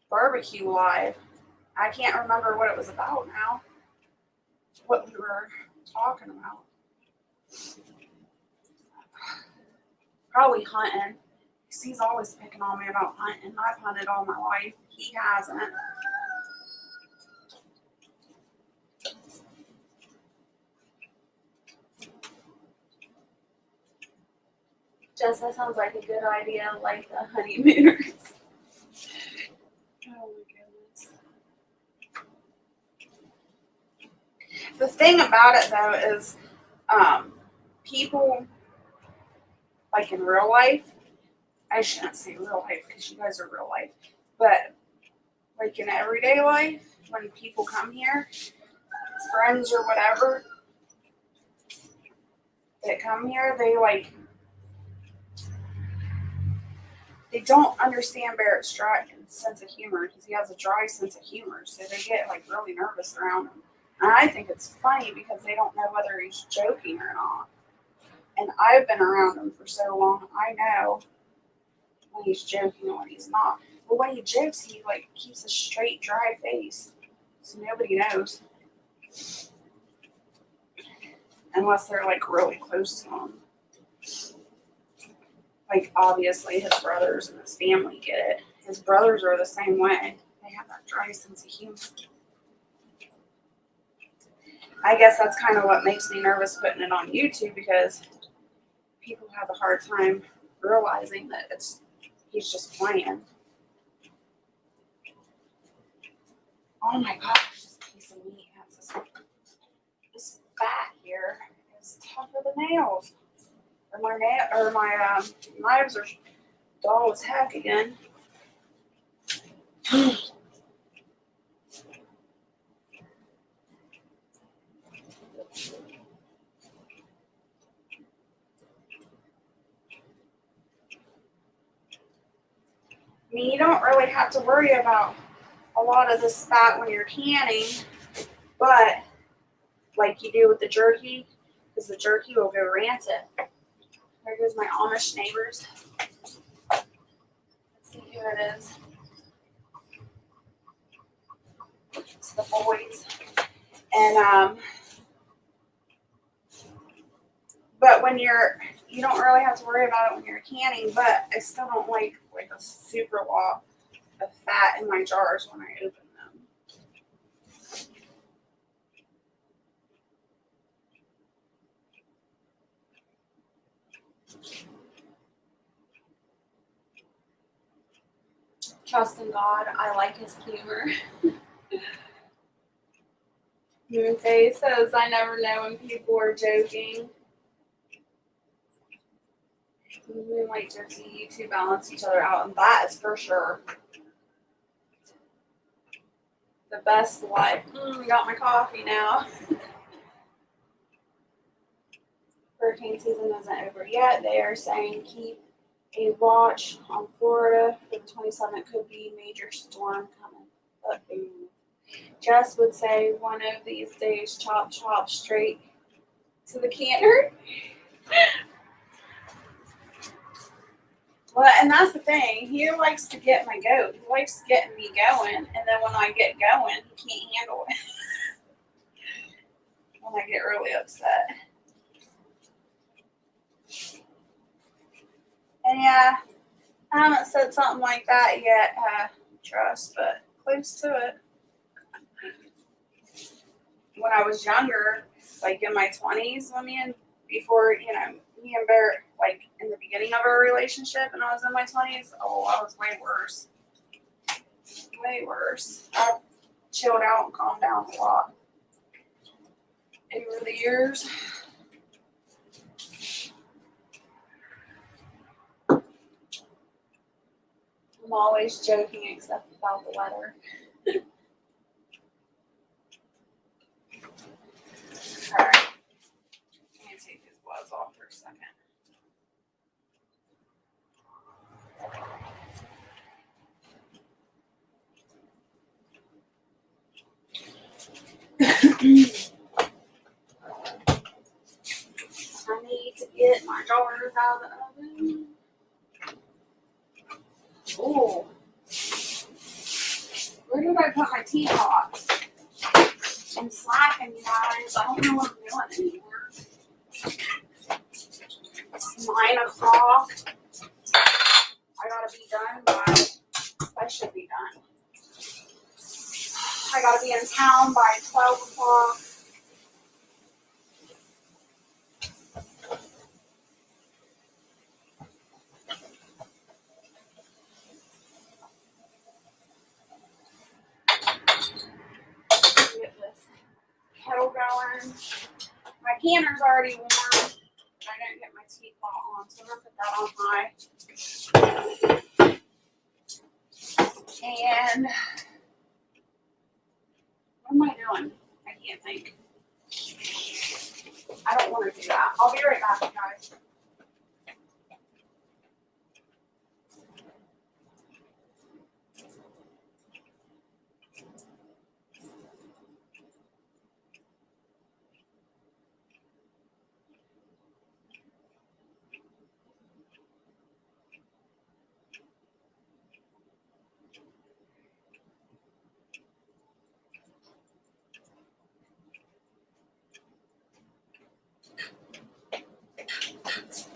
barbecue live. I can't remember what it was about now. What we were talking about. Probably hunting. He's always picking on me about hunting. I've hunted all my life. He hasn't. Jess, that sounds like a good idea, like the honeymooners. Oh my goodness. The thing about it though is, people, like in real life, I shouldn't say real life because you guys are real life, but like in everyday life, when people come here, friends or whatever, that come here, they don't understand Barrett's dry sense of humor because he has a dry sense of humor, so they get like really nervous around him. And I think it's funny because they don't know whether he's joking or not. And I've been around him for so long, I know when he's joking and when he's not. But when he jokes, he like keeps a straight, dry face, so nobody knows, unless they're like really close to him. Like obviously his brothers and his family get it. His brothers are the same way. They have that dry sense of humor. I guess that's kind of what makes me nervous putting it on YouTube because people have a hard time realizing that he's just playing. Oh my gosh, this piece of meat has this fat here is tougher than nails. Or my knives are dull as heck again. I mean, you don't really have to worry about a lot of this fat when you're canning, but like you do with the jerky, because the jerky will go rancid. There goes my Amish neighbors. Let's see who it is. It's the boys. And but when you don't really have to worry about it when you're canning, but I still don't like a super lot of fat in my jars when I open them. Trust in God, I like his humor. Moonface says, I never know when people are joking. Moonlight Gypsy, you two balance each other out, and that is for sure. The best life. Got my coffee now. Hurricane season isn't over yet. They are saying keep a watch on Florida for the 27th. Could be a major storm coming. Uh-oh. Jess would say one of these days, chop, chop, straight to the canter. Well, and that's the thing. He likes to get my goat. He likes getting me going, and then when I get going, he can't handle it. When I get really upset. And yeah, I haven't said something like that yet, trust, but close to it. When I was younger, like in my 20s, before, me and Barrett, like in the beginning of our relationship, and I was in my 20s, I was way worse. Way worse. I chilled out and calmed down a lot over the years. I'm always joking except about the weather. Alright. Let me take these gloves off for a second. get my jars out of the oven. Ooh. Where did I put my teapot? I'm slacking, you guys. I don't know what I'm doing anymore. It's 9 o'clock. I gotta be done by, I should be done. I gotta be in town by 12 o'clock. Get this kettle going. My canner's already warm. I didn't get my teapot on, so I'm gonna put that on high. And what am I doing? I can't think. I don't want to do that. I'll be right back, guys.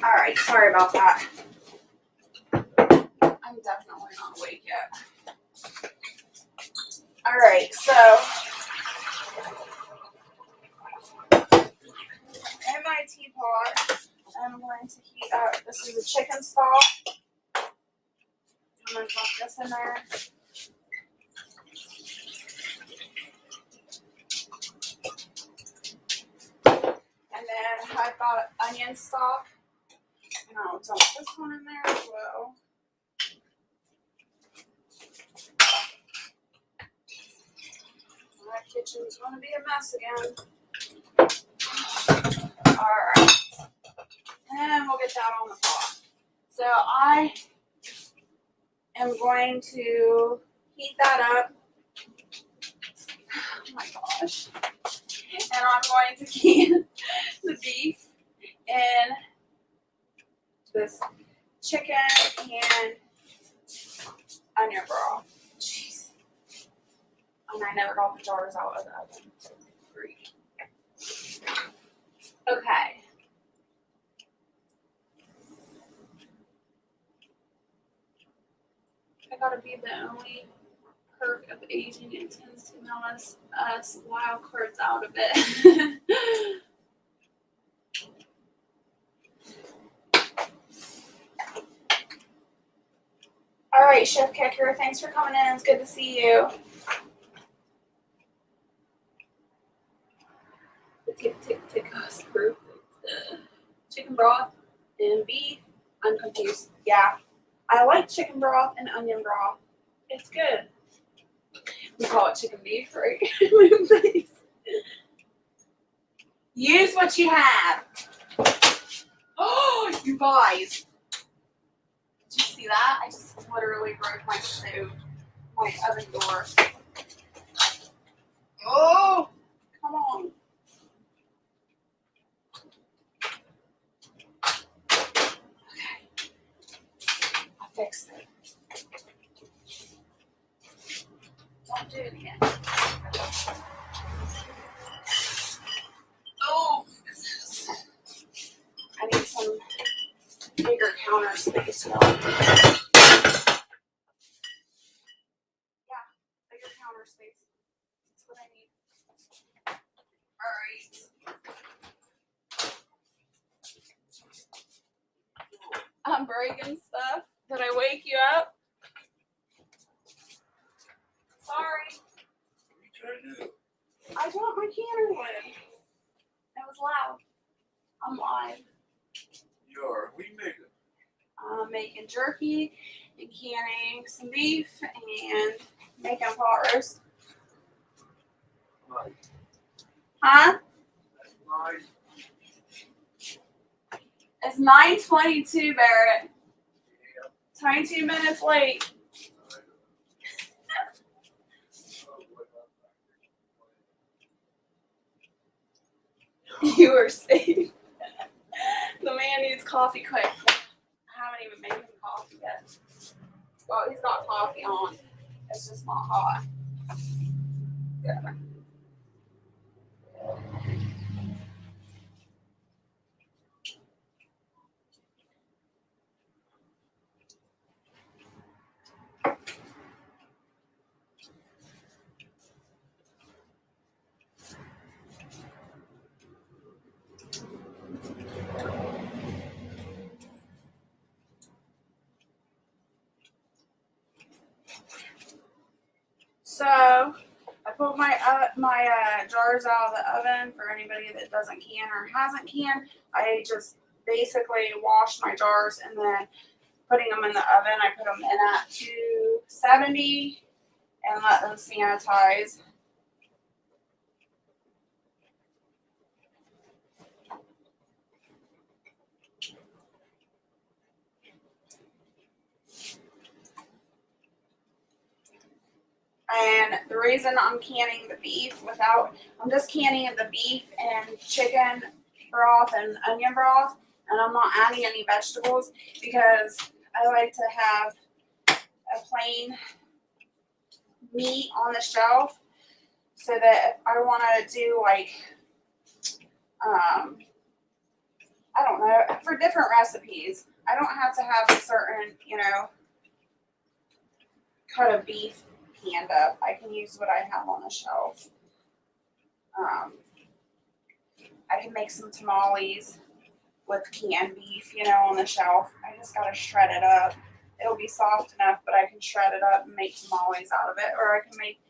All right, sorry about that. I'm definitely not awake yet. All right, so in my teapot, I'm going to heat up. This is a chicken stock. I'm going to pop this in there. And then I've got onion stock. And I'll dump this one in there as well. My kitchen's going to be a mess again. Alright. And we'll get that on the pot. So I am going to heat that up. Oh my gosh. And I'm going to can the beef and this chicken and onion broth. Jeez. And I never got the jars out of the oven. Great. Okay. I gotta be the only perk of aging. It tends to melt us wild cards out of it. All right, Chef Kicker, thanks for coming in. It's good to see you. Tick, tick, tick. Oh, it's perfect. Chicken broth and beef. I'm confused. Yeah, I like chicken broth and onion broth. It's good. We call it chicken beef, right? Use what you have. Oh, you guys. Did you see that? I just literally broke my stove, my oven door. Oh, come on. Okay. I fixed it. Don't do it again. Oh, goodness. I need some bigger counter space, y'all. Yeah, bigger counter space. That's what I need. All right. I'm breaking stuff. Did I wake you up? Sorry. What are you trying to do? I dropped my canner lid. It was loud. I'm live. You are. What are you making? I'm making jerky and canning some beef and making pot roast. Nice. Huh? That's nice. It's 9:22, Barrett. Yeah. 22 minutes late. You were safe. The man coffee quick. I haven't even made him coffee yet. Well, he's got coffee on. It's just not hot. Good. So I pulled my jars out of the oven for anybody that doesn't can or hasn't can. I just basically washed my jars and then putting them in the oven. I put them in at 270 and let them sanitize. And the reason I'm canning the beef I'm just canning the beef and chicken broth and onion broth, and I'm not adding any vegetables because I like to have a plain meat on the shelf so that if I want to do like, I don't know, for different recipes, I don't have to have a certain, cut of beef canned up. I can use what I have on the shelf. I can make some tamales with canned beef, on the shelf. I just gotta shred it up. It'll be soft enough, but I can shred it up and make tamales out of it, or I can make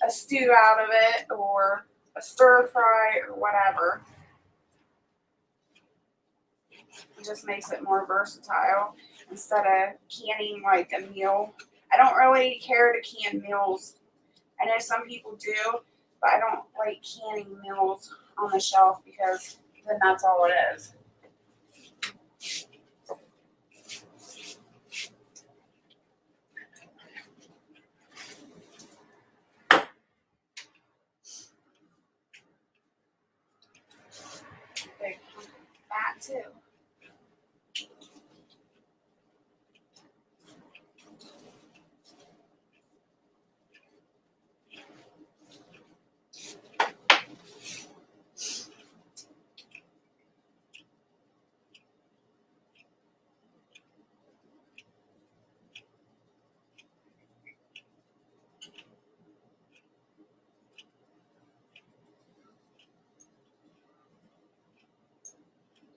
a stew out of it, or a stir fry, or whatever. It just makes it more versatile instead of canning like a meal. I don't really care to can meals. I know some people do, but I don't like canning meals on the shelf because then that's all it is. Big fat too.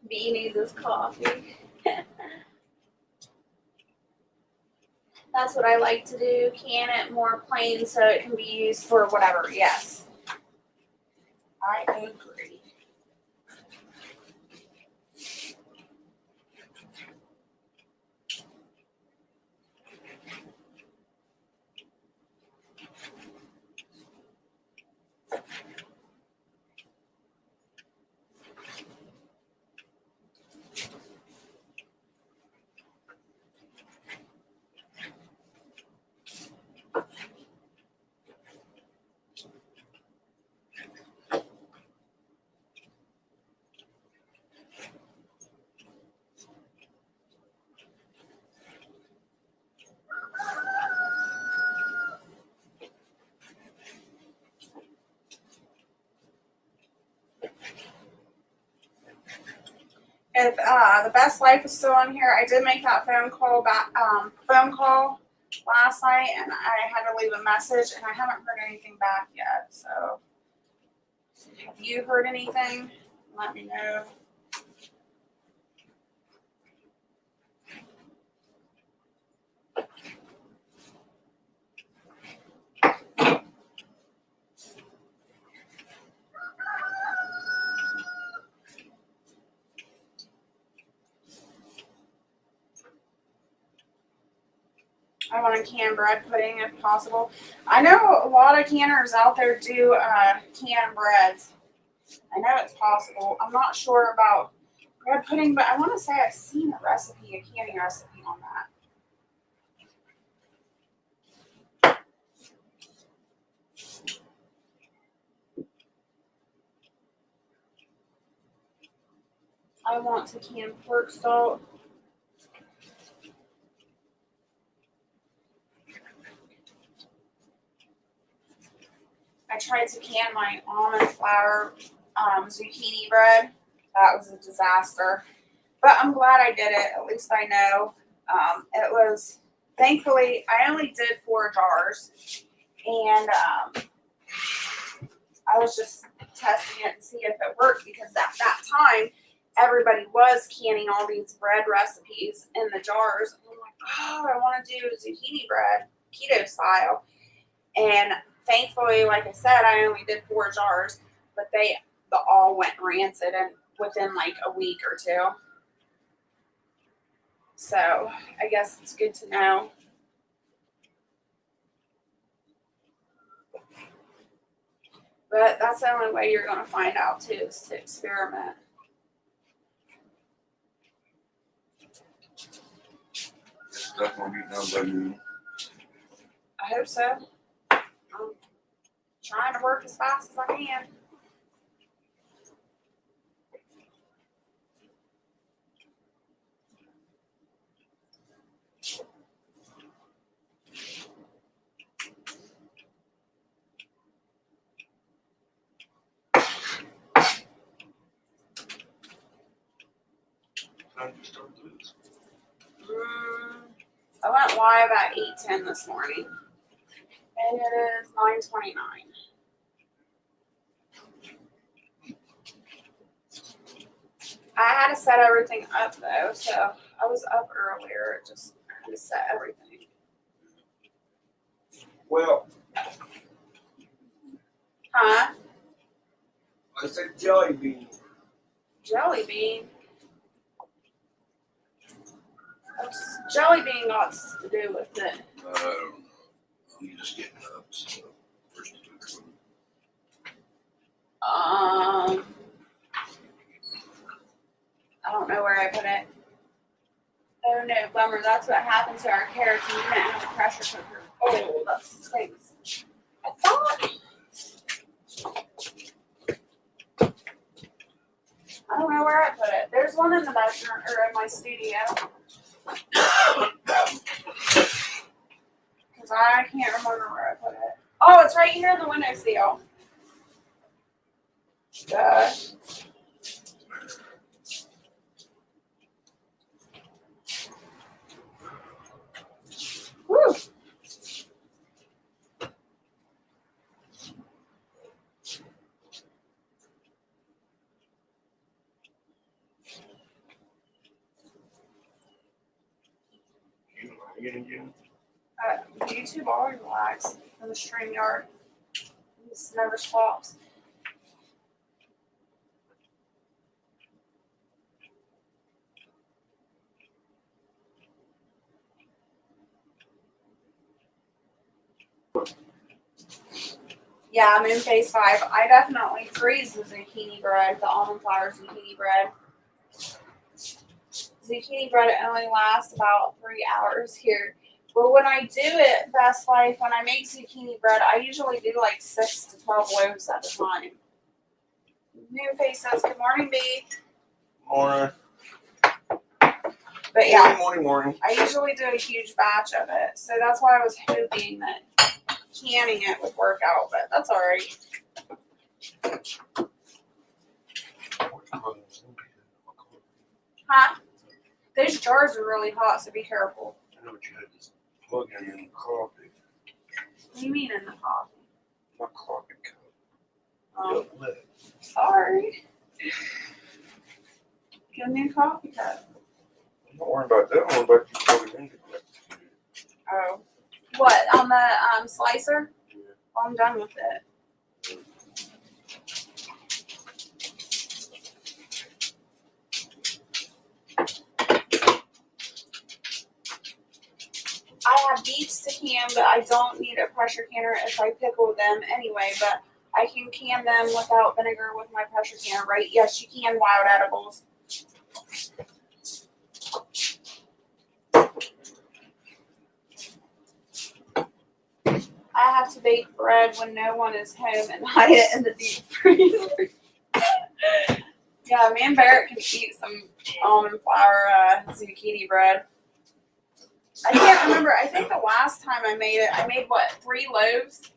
B needs his coffee. That's what I like to do. Can it more plain so it can be used for whatever. Yes. I agree. If the best life is still on here, I did make that phone call last night, and I had to leave a message, and I haven't heard anything back yet. So, have you heard anything? Let me know. I want to can bread pudding if possible. I know a lot of canners out there do canned breads. I know it's possible. I'm not sure about bread pudding, but I want to say I've seen a canning recipe on that. I want to can pork salt. I tried to can my almond flour zucchini bread. That was a disaster. But I'm glad I did it. At least I know. It was, thankfully, I only did 4 jars. And I was just testing it and see if it worked because at that time, everybody was canning all these bread recipes in the jars. And I'm like, oh, I want to do zucchini bread, keto style. And thankfully, like I said, I only did 4 jars, but they all went rancid and within like a week or 2. So I guess it's good to know. But that's the only way you're going to find out too, is to experiment. Stuff gonna be done by noon. I hope so. I'm trying to work as fast as I can. Time to start this. I went live at 8:10 this morning. And it is 9:29. I had to set everything up though, so I was up earlier. Just had to set everything. Well, Huh? I said jelly bean. Jelly bean? What's jelly bean got to do with it? I don't know. I'm just getting up, so where's the food? I don't know where I put it. Oh no, bummer. That's what happened to our carrots and we didn't have a pressure cooker. Oh, that stinks. I thought. I don't know where I put it. There's one in the bedroom or in my studio. Because I can't remember where I put it. Oh, it's right here in the windowsill. Duh. Woo. You lying again? YouTube always lags from the StreamYard. This never swaps. Yeah, I'm in phase 5. I definitely freeze the zucchini bread, the almond flour zucchini bread. Zucchini bread only lasts about 3 hours here. But when I do it, Best Life, when I make zucchini bread, I usually do like 6 to 12 loaves at a time. New face says, good morning, B. Morning. But yeah, Morning. I usually do a huge batch of it. So that's why I was hoping that canning it would work out, but that's all right. Huh? Those jars are really hot, so be careful. I know what you had this plug in the coffee. What do you mean in the coffee? My coffee cup. Oh, Lit. sorry. Get a new coffee cup. I'm not worrying about that. I'm worried about you plugging into it. Oh. What, on the slicer? Well, I'm done with it. I have beets to can, but I don't need a pressure canner if I pickle them anyway, but I can can them without vinegar with my pressure canner, right? Yes, you can, Wild Edibles. I have to bake bread when no one is home and hide it in the deep freezer. Yeah, me and Barrett can eat some almond flour zucchini bread. I can't remember. I think the last time I made it, I made what, 3 loaves?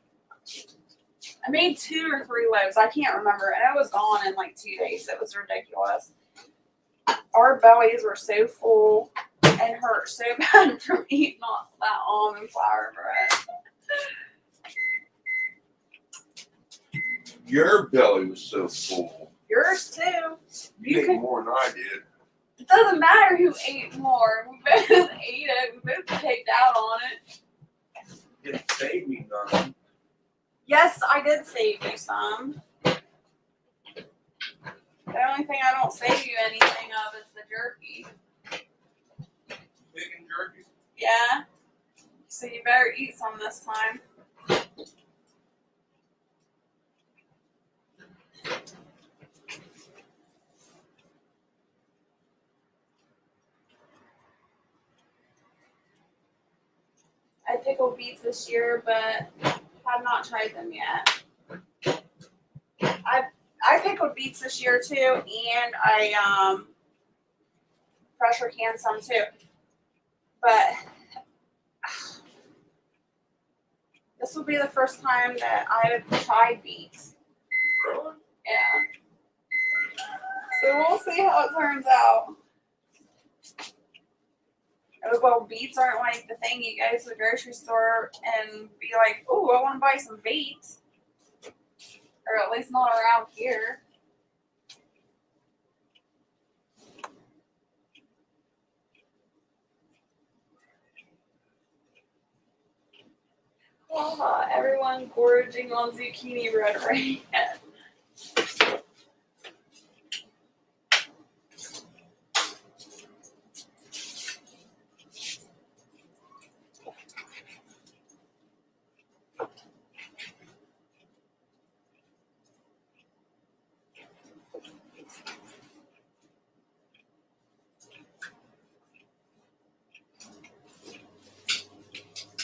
I made 2 or 3 loaves. I can't remember. And it was gone in like 2 days. It was ridiculous. Our bellies were so full and hurt so bad from eating all that almond flour bread. Your belly was so full. Yours too. You ate can- more than I did. It doesn't matter who ate more. We both ate it. We both picked out on it. Didn't save me nothing. Yes, I did save you some. The only thing I don't save you anything of is the jerky. Chicken jerky. Yeah. So you better eat some this time. I pickled beets this year, but have not tried them yet. I pickled beets this year too, and I pressure canned some too. But this will be the first time that I've tried beets. Really? Yeah. So we'll see how it turns out. Well, beets aren't like the thing you go to the grocery store and be like, "Oh, I want to buy some beets," or at least not around here. Everyone gorging on zucchini bread right now.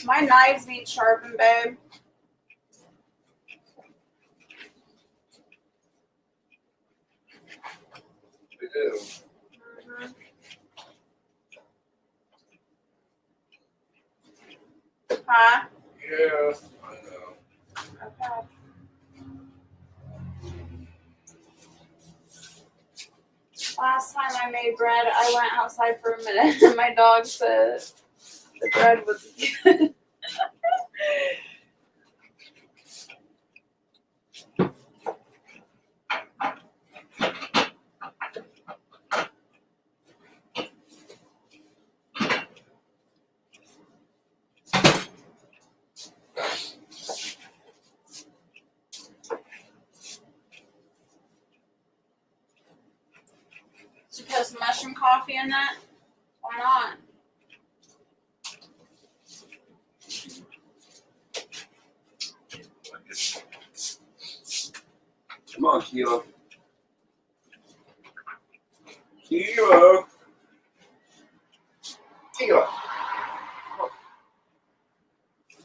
My knives need sharpened, babe. They do. Mm-hmm. Huh? Yeah. I know. Okay. Last time I made bread, I went outside for a minute and my dog said the bread was good. Should put some mushroom coffee in that? Why not? Come on, Kilo. Kilo. Kilo.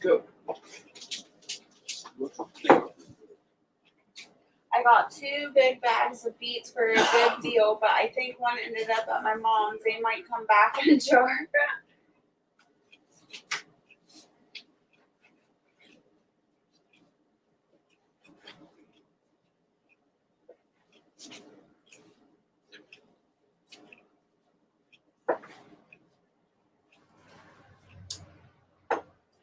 Go. I got 2 big bags of beets for a good deal, but I think one ended up at my mom's. They might come back in a jar.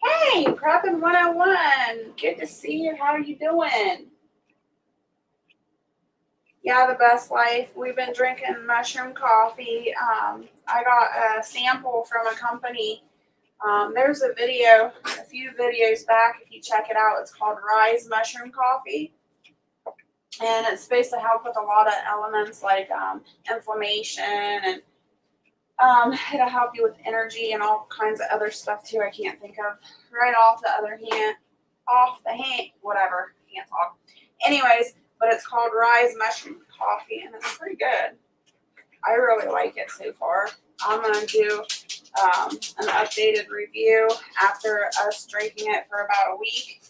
Hey, Preppin' 101. Good to see you. How are you doing? Yeah, the best life. We've been drinking mushroom coffee. I got a sample from a company. There's a video, a few videos back. If you check it out, it's called Rise Mushroom Coffee. And it's supposed to help with a lot of elements like inflammation and it'll help you with energy and all kinds of other stuff too. I can't think of right off the hand, whatever. Can't talk. Anyways, but it's called Rise Mushroom Coffee and it's pretty good. I really like it so far. I'm gonna do an updated review after us drinking it for about a week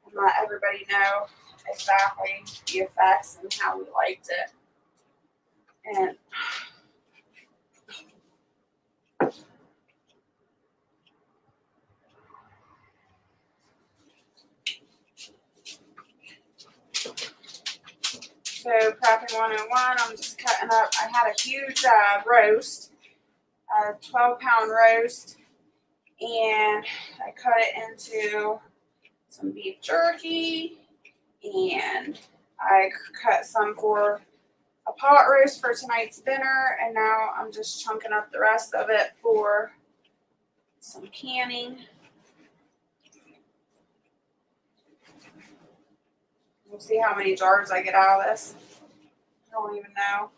and let everybody know exactly the effects and how we liked it. And so prepping 101, I'm just cutting up. I had a huge roast, a 12-pound roast, and I cut it into some beef jerky, and I cut some for a pot roast for tonight's dinner, and now I'm just chunking up the rest of it for some canning. We'll see how many jars I get out of this. I don't even know.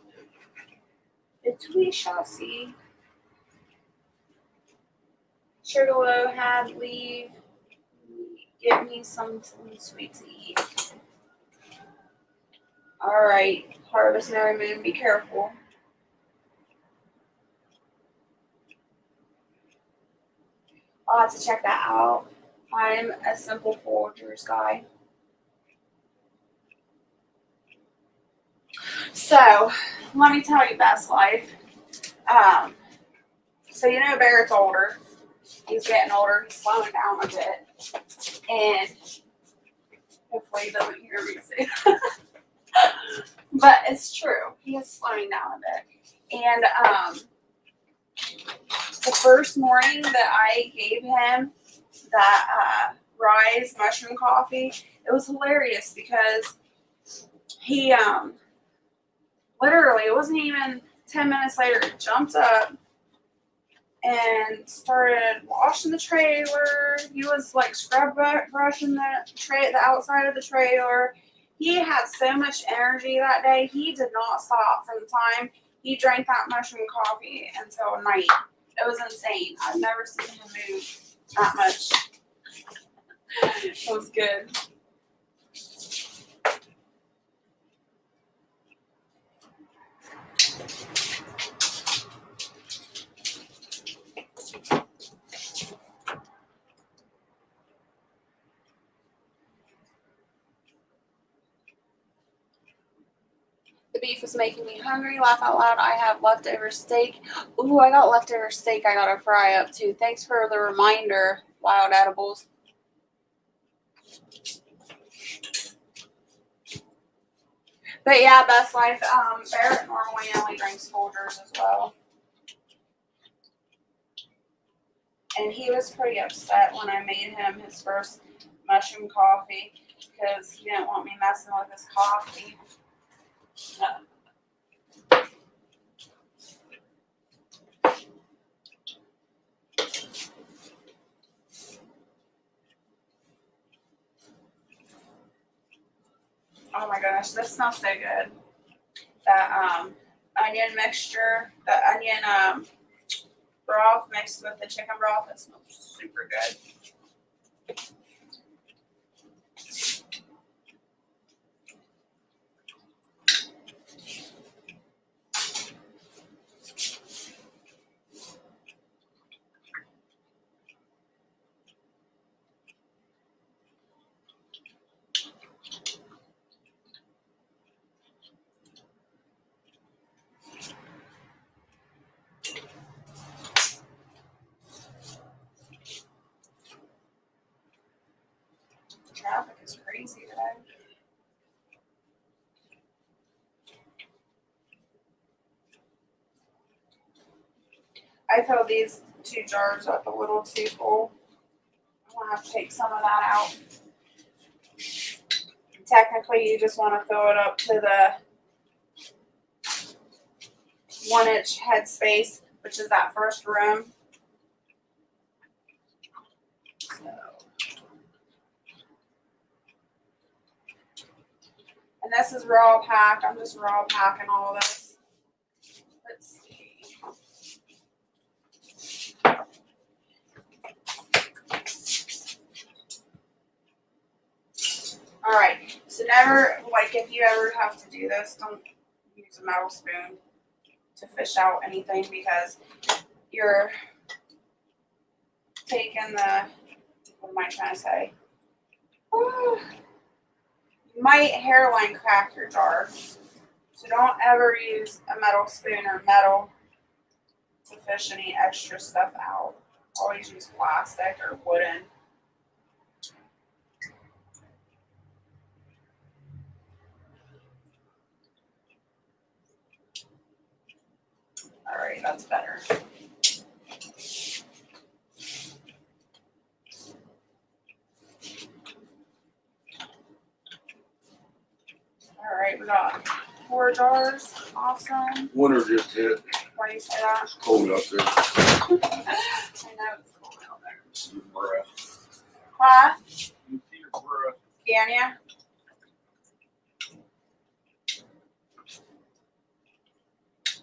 We shall see. Sugarloaf had leave. Get me something sweet to eat. All right, Harvest Merry Moon, be careful. I'll have to check that out. I'm a simple Folgers guy. So, let me tell you, Best Life. So you know Barrett's older. He's getting older. He's slowing down a bit. And hopefully he doesn't hear me say that. But it's true. He is slowing down a bit. And the first morning that I gave him that Rise mushroom coffee, it was hilarious because he literally, it wasn't even 10 minutes later, he jumped up and started washing the trailer. He was like scrub brushing the outside of the trailer. He had so much energy that day. He did not stop from the time he drank that mushroom coffee until night. It was insane. I've never seen him move that much. It was good. The beef is making me hungry. Laugh out loud. I have leftover steak. Ooh, I got leftover steak I gotta fry up too. Thanks for the reminder, Wild Edibles. But yeah, Best Life. Barrett normally only drinks Folgers as well. And he was pretty upset when I made him his first mushroom coffee because he didn't want me messing with his coffee. Oh my gosh, this smells so good. That onion mixture, the onion broth mixed with the chicken broth, it smells super good. Traffic is crazy today. I filled these 2 jars up a little too full. I'm gonna have to take some of that out. Technically, you just want to fill it up to the 1-inch head space, which is that first room. So. And this is raw pack. I'm just raw packing all of this. Let's see. All right. So never, like, if you ever have to do this, don't use a metal spoon to fish out anything because you're taking the, what am I trying to say? You might hairline crack your jar. So don't ever use a metal spoon or metal to fish any extra stuff out. Always use plastic or wooden. All right, that's better. All right, we got 4 jars. Awesome. Winter just hit. Why do you say that? It's cold out there. I know it's cold out there. Your breath. Huh? You see your breath. Can ya?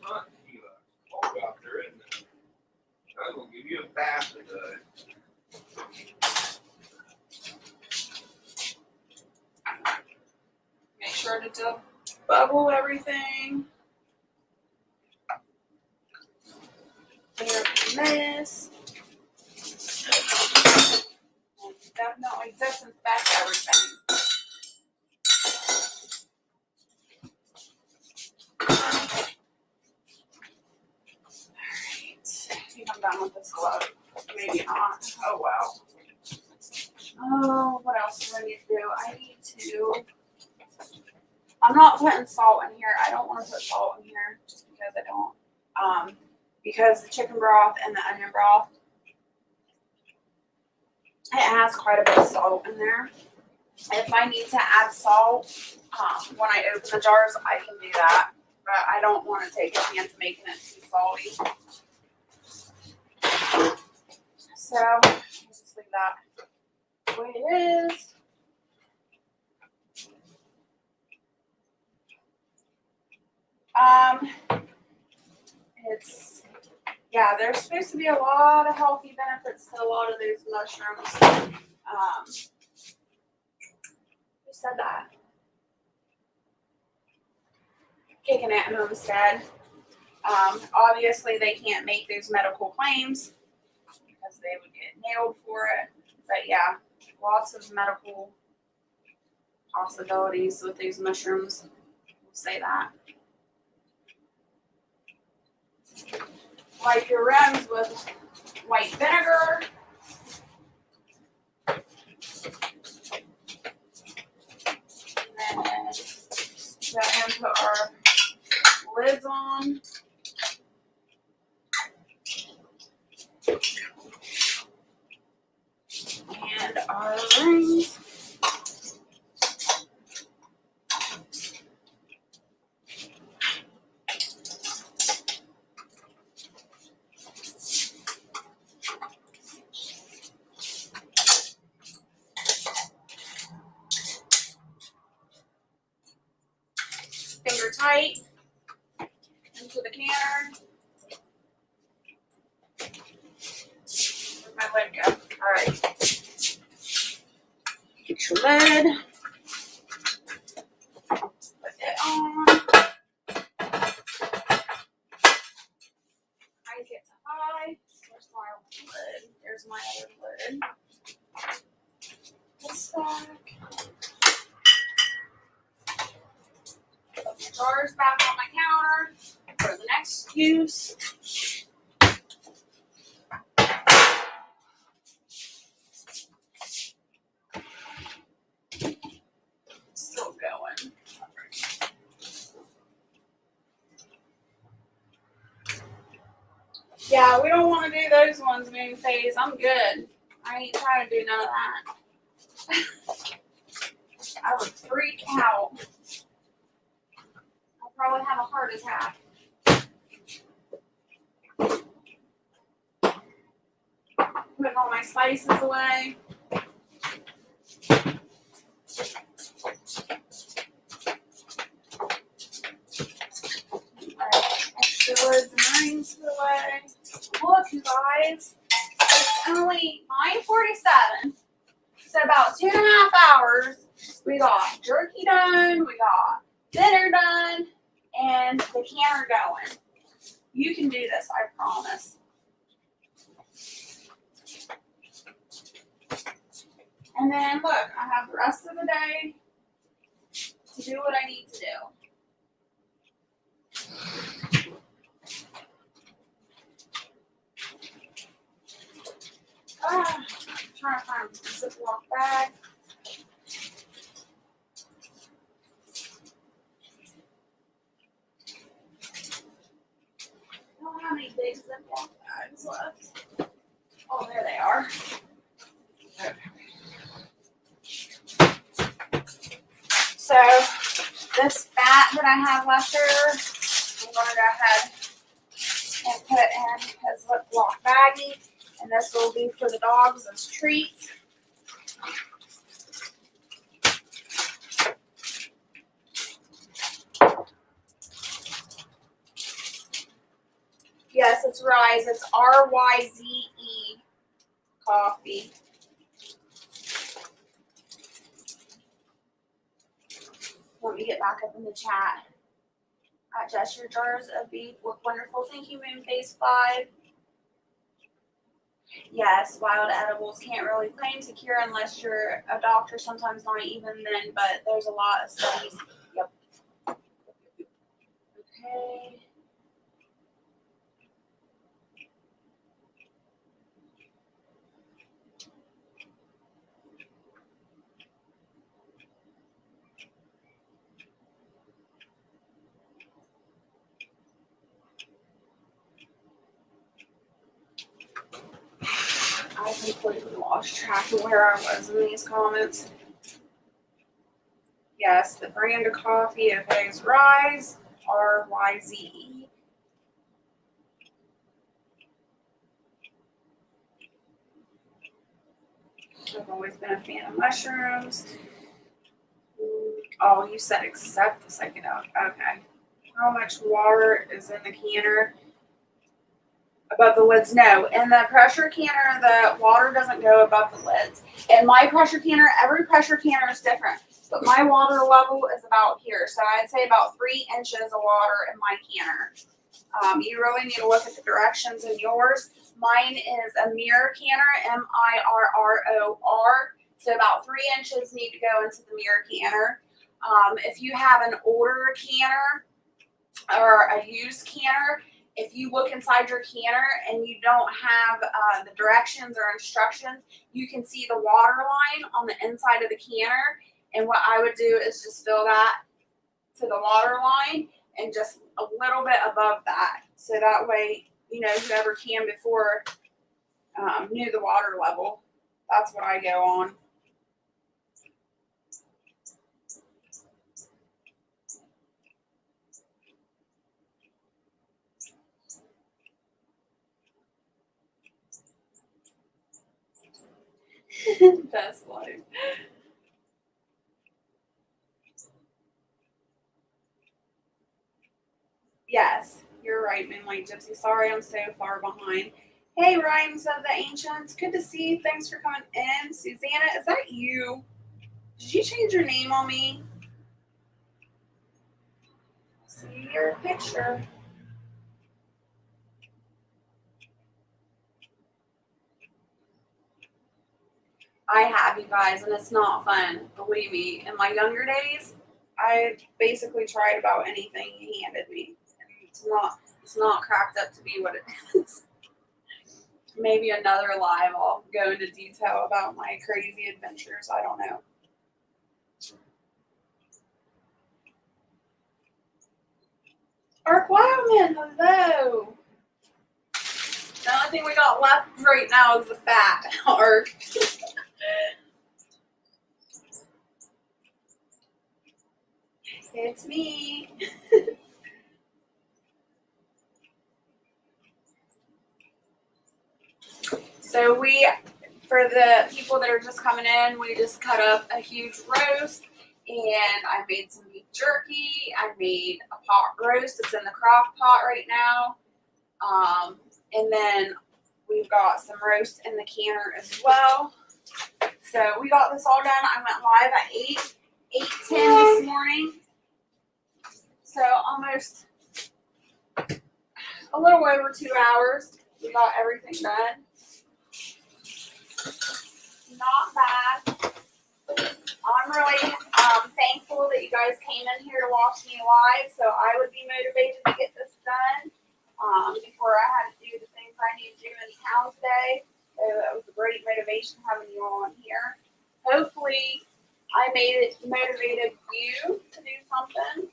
Huh, you, cold out there, isn't it? I'm gonna give you a bath today. Make sure to bubble everything. Clear up the mess. And definitely disinfect everything. Alright. I think I'm done with this glove. Maybe not. Oh well. Oh, what else do I need to do? I need to. I'm not putting salt in here. I don't want to put salt in here just because I don't. Because the chicken broth and the onion broth, it has quite a bit of salt in there. If I need to add salt when I open the jars, I can do that. But I don't want to take a chance making it too salty. So let's just leave that the way it is. There's supposed to be a lot of healthy benefits to a lot of those mushrooms. Who said that? Kicking it in Homestead. Obviously they can't make those medical claims because they would get nailed for it. But yeah, lots of medical possibilities with these mushrooms. We'll say that. Wipe your rims with white vinegar. And then go ahead and put our lids on. And our rings. Finger tight into the canner. Where'd my lid go? All right. Get your lid. Put it on. Crank it to high. Where's my lid? There's my other lid. This back. Put my jars back on my counter for the next use. Still going. Yeah, we don't want to do those ones, Moon Phase. I'm good. I ain't trying to do none of that. I would freak out. I'll probably have a heart attack. Putting all my spices away. Extra lids and rings put away. Look, you guys, it's only 9:47. So about 2.5 hours, we got jerky done, we got dinner done, and the canner going. You can do this, I promise. And then look, I have the rest of the day to do what I need to do. Ziploc bag. I don't have any big Ziploc bags left. Oh, there they are. So this fat that I have left there, I'm gonna go ahead and put in his Ziploc baggie, and this will be for the dogs as treats. Yes, it's Rise. It's RYZE coffee. Let me get back up in the chat. Just your jars of beef look wonderful. Thank you, Moonface 5. Yes, wild edibles can't really claim to cure unless you're a doctor. Sometimes not even then, but there's a lot of studies. Yep. Okay. I completely lost track of where I was in these comments. Yes, the brand of coffee is Rise, RYZE. I've always been a fan of mushrooms. Oh, you said except the psychedelic. Okay. How much water is in the canner? Above the lids? No. In the pressure canner, the water doesn't go above the lids. In my pressure canner, every pressure canner is different. But my water level is about here. So I'd say about 3 inches of water in my canner. You really need to look at the directions in yours. Mine is a mirror canner, MIRROR. So about 3 inches need to go into the mirror canner. If you have an older canner or a used canner, if you look inside your canner and you don't have the directions or instructions, you can see the water line on the inside of the canner. And what I would do is just fill that to the water line and just a little bit above that. So that way, you know, whoever can before knew the water level. That's what I go on. Best life. Yes, you're right, Moonlight Gypsy. Sorry I'm so far behind. Hey, Rhymes of the Ancients. Good to see you. Thanks for coming in. Susanna, is that you? Did you change your name on me? See your picture. I have, you guys, and it's not fun. Believe me. In my younger days, I basically tried about anything he handed me. And it's not cracked up to be what it is. Maybe another live I'll go into detail about my crazy adventures. I don't know. Ark Wildman, hello. The only thing we got left right now is the fat, Ark. It's me. So for the people that are just coming in, we just cut up a huge roast, and I made some beef jerky. I made a pot roast. It's in the crock pot right now. And then we've got some roast in the canner as well. So we got this all done. I went live at 8:10 this morning. So almost a little over 2 hours. We got everything done. Not bad. I'm really thankful that you guys came in here to watch me live, so I would be motivated to get this done before I had to do the things I need to do in town today. So that was a great motivation having you on here. Hopefully, I motivated you to do something.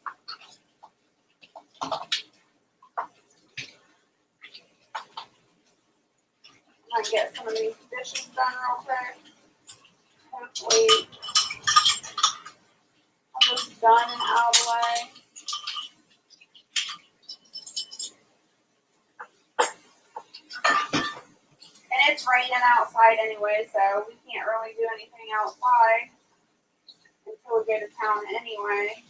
I get some of these dishes done real quick. Hopefully, I'm just done and out of the way. And it's raining outside anyway, so we can't really do anything outside until we go to town anyway.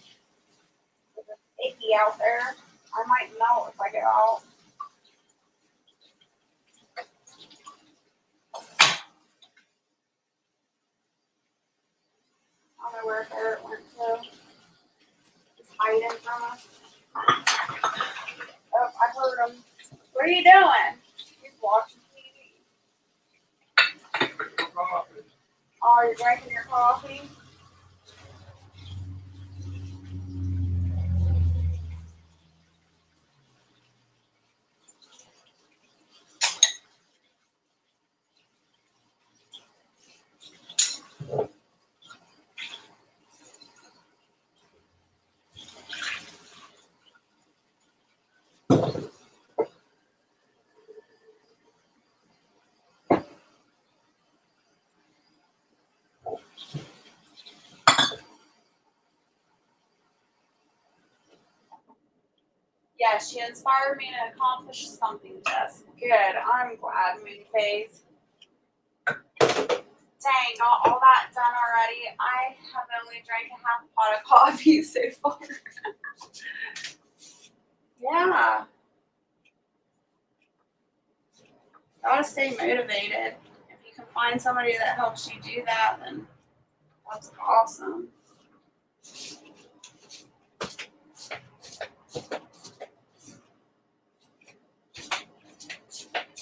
It's icky out there. I might melt if I get out. I don't know where Barrett went to. He's hiding from us. Oh, I heard him. What are you doing? He's watching TV. Coffee. Oh, you're drinking your coffee? Yeah, she inspired me to accomplish something, Jess. Good. I'm glad, Moonface. Dang, got all that done already. I have only drank a half pot of coffee so far. Yeah. Gotta stay motivated. If you can find somebody that helps you do that, then that's awesome.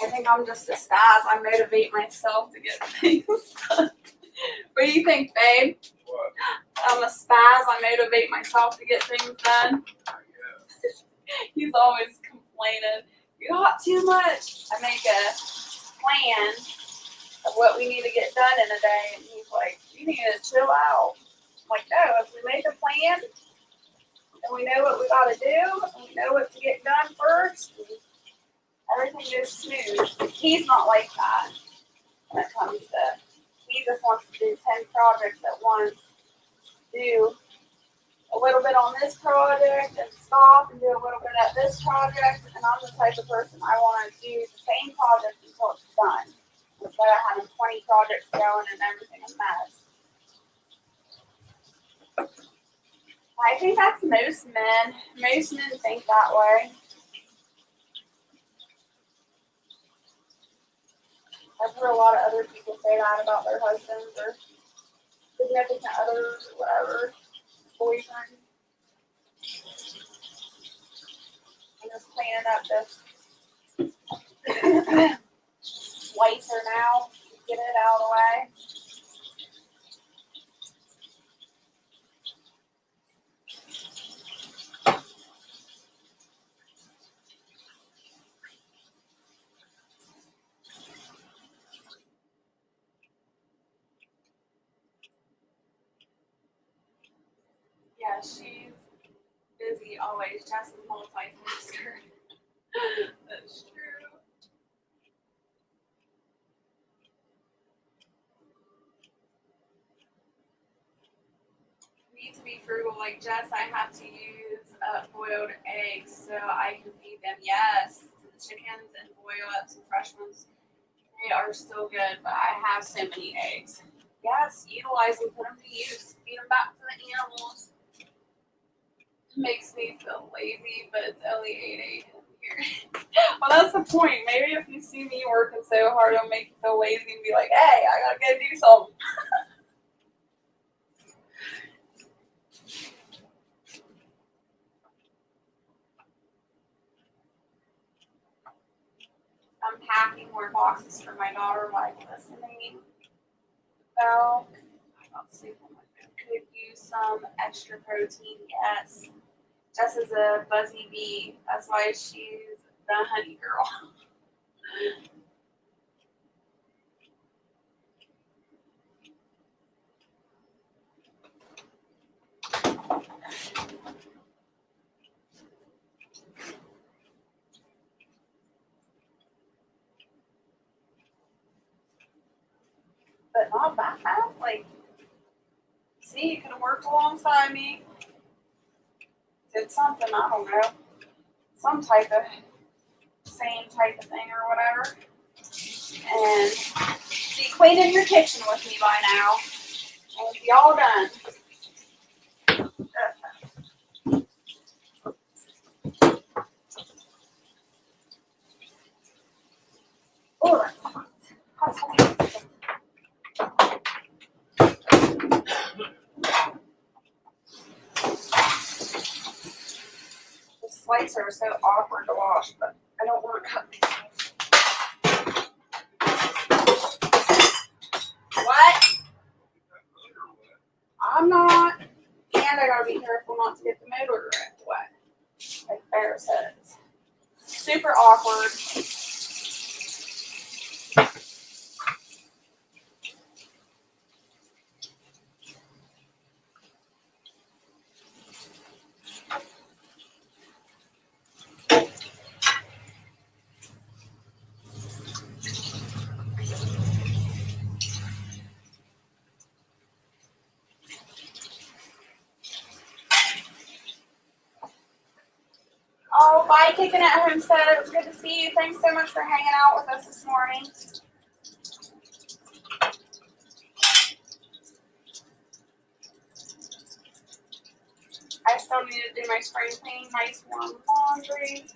I think I'm just a spaz. I motivate myself to get things done. What do you think, babe? What? I'm a spaz. I motivate myself to get things done. Yeah. He's always complaining. You got too much. I make a plan of what we need to get done in a day, and he's like, you need to chill out. I'm like, no, if we make a plan, and we know what we got to do, and we know what to get done first, everything goes smooth. He's not like that when it comes to, he just wants to do 10 projects at once, do a little bit on this project and stop and do a little bit at this project. And I'm the type of person I want to do the same project until it's done, instead of having 20 projects going and everything a mess. I think that's most men. Most men think that way. I've heard a lot of other people say that about their husbands or significant others or whatever, boyfriend. I'm just cleaning up this slicer now, get it out of the way. Yeah, she's busy always. Jess is multitasker. That's true. Need to be frugal like Jess. I have to use boiled eggs so I can feed them. Yes, to the chickens and boil up some fresh ones. They are so good, but I have so many eggs. Yes, utilize them, put them to use, feed them back to the animals. Makes me feel lazy, but it's only 8 a.m. here. Well, that's the point. Maybe if you see me working so hard, it'll make you feel lazy and be like, hey, I gotta go do something. I'm packing more boxes for my daughter while I'm listening. So, I got sleep on my phone. Could use some extra protein, yes. Jess is a buzzy bee. That's why she's the honey girl. but not that bad. Like, see, you could have worked alongside me. Did something, I don't know. Some type of, same type of thing or whatever. And she cleaning your kitchen with me by now. And we'll be all done. Oh, that's hot. Hot, hot, hot. The slices are so awkward to wash, but I don't want to cut myself. What? I'm not. And I gotta be careful not to get the motor wet. Like Farrah says. Super awkward. Oh, bye, Kicking at Homestead. It was good to see you. Thanks so much for hanging out with us this morning. I still need to do my spring clean, nice warm laundry.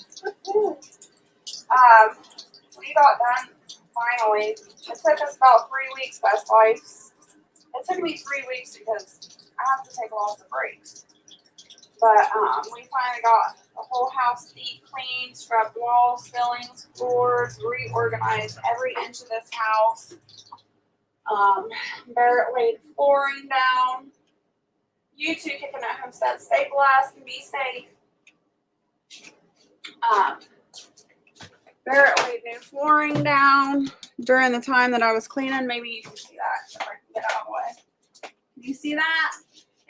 We got done finally. It took us about 3 weeks, Best Life. It took me 3 weeks because I have to take lots of breaks. But we finally got the whole house deep cleaned, scrubbed walls, ceilings, floors, reorganized every inch of this house. Barrett laid flooring down. You two Kicking at Homestead, stay blessed and be safe. Barrett laid new flooring down during the time that I was cleaning. Maybe you can see that so I can get out of the way. You see that?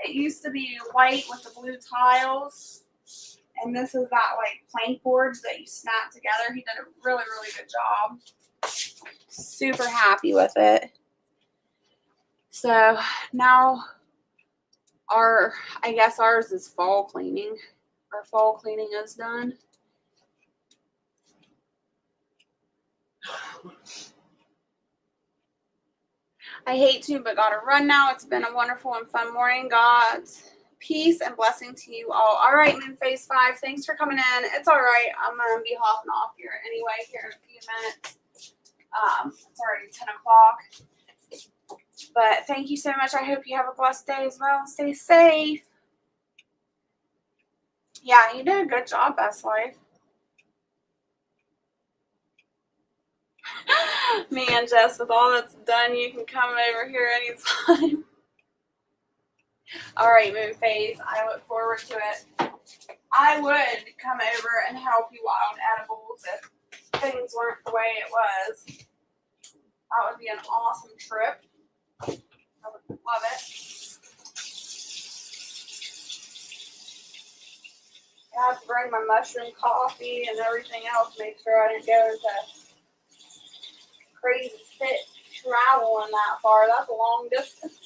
It used to be white with the blue tiles. And this is that like plank boards that you snap together. He did a really, really good job. Super happy with it. So now I guess ours is fall cleaning. Our fall cleaning is done. I hate to, but gotta run now. It's been a wonderful and fun morning. God's peace and blessing to you all. All right, Moonface 5, thanks for coming in. It's all right. I'm gonna be hopping off here anyway here in a few minutes. It's already 10 o'clock. But thank you so much. I hope you have a blessed day as well. Stay safe. Yeah, you did a good job, Best Life. Me and Jess, with all that's done, you can come over here anytime. All right, Moonface. I look forward to it. I would come over and help you wild edibles if things weren't the way it was. That would be an awesome trip. I would love it. I have to bring my mushroom coffee and everything else. Make sure I didn't go into crazy fit traveling that far. That's a long distance.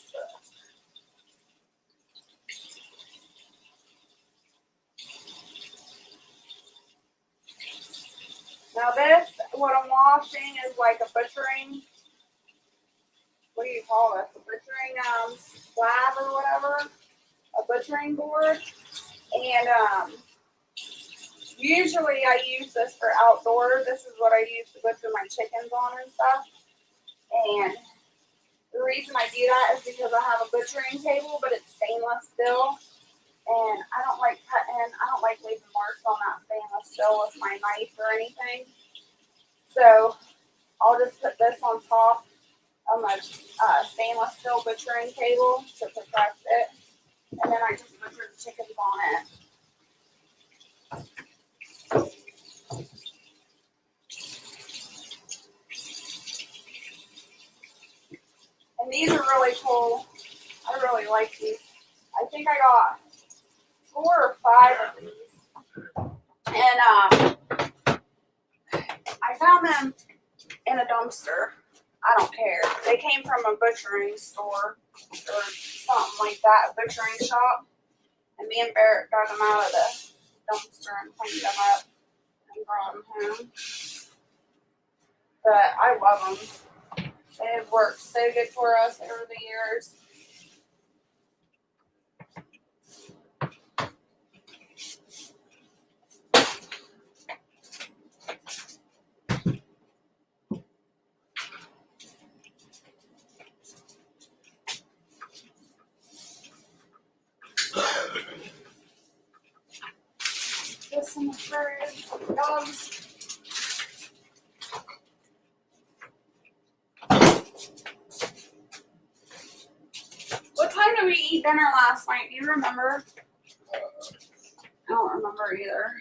Now this, what I'm washing is like a butchering, what do you call this? A butchering slab or whatever. A butchering board. And usually I use this for outdoor. This is what I use to butcher my chickens on and stuff. And the reason I do that is because I have a butchering table, but it's stainless steel. And I don't like leaving marks on that stainless steel with my knife or anything. So I'll just put this on top of my stainless steel butchering table to protect it. And then I just butcher the chickens on it. And these are really cool. I really like these. I think I got 4 or 5 of these. And I found them in a dumpster. I don't care. They came from a butchering store or something like that, a butchering shop. And me and Barrett got them out of the dumpster and cleaned them up and brought them home. But I love them. They have worked so good for us over the years. This in the fridge. Dogs. What time did we eat dinner last night? Do you remember? I don't remember either.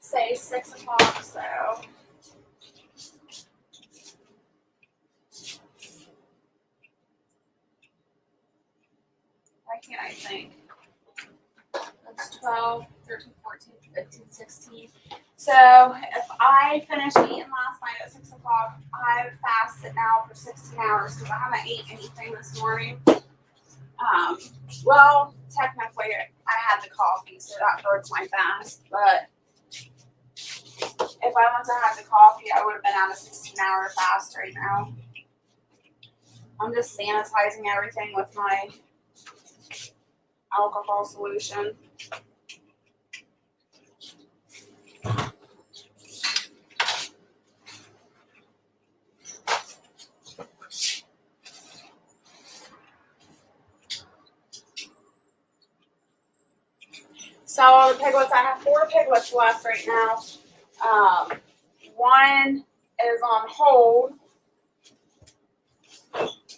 Say 6 o'clock, so. Why can't I think? That's 12, 13, 14, 15, 16. So if I finished eating last night at 6 o'clock, I've fasted now for 16 hours because I haven't ate anything this morning. Well, technically I had the coffee, so that broke my fast, but if I wouldn't have had the coffee, I would have been on a 16-hour fast right now. I'm just sanitizing everything with my alcohol solution. So the piglets, I have 4 piglets left right now. One is on hold.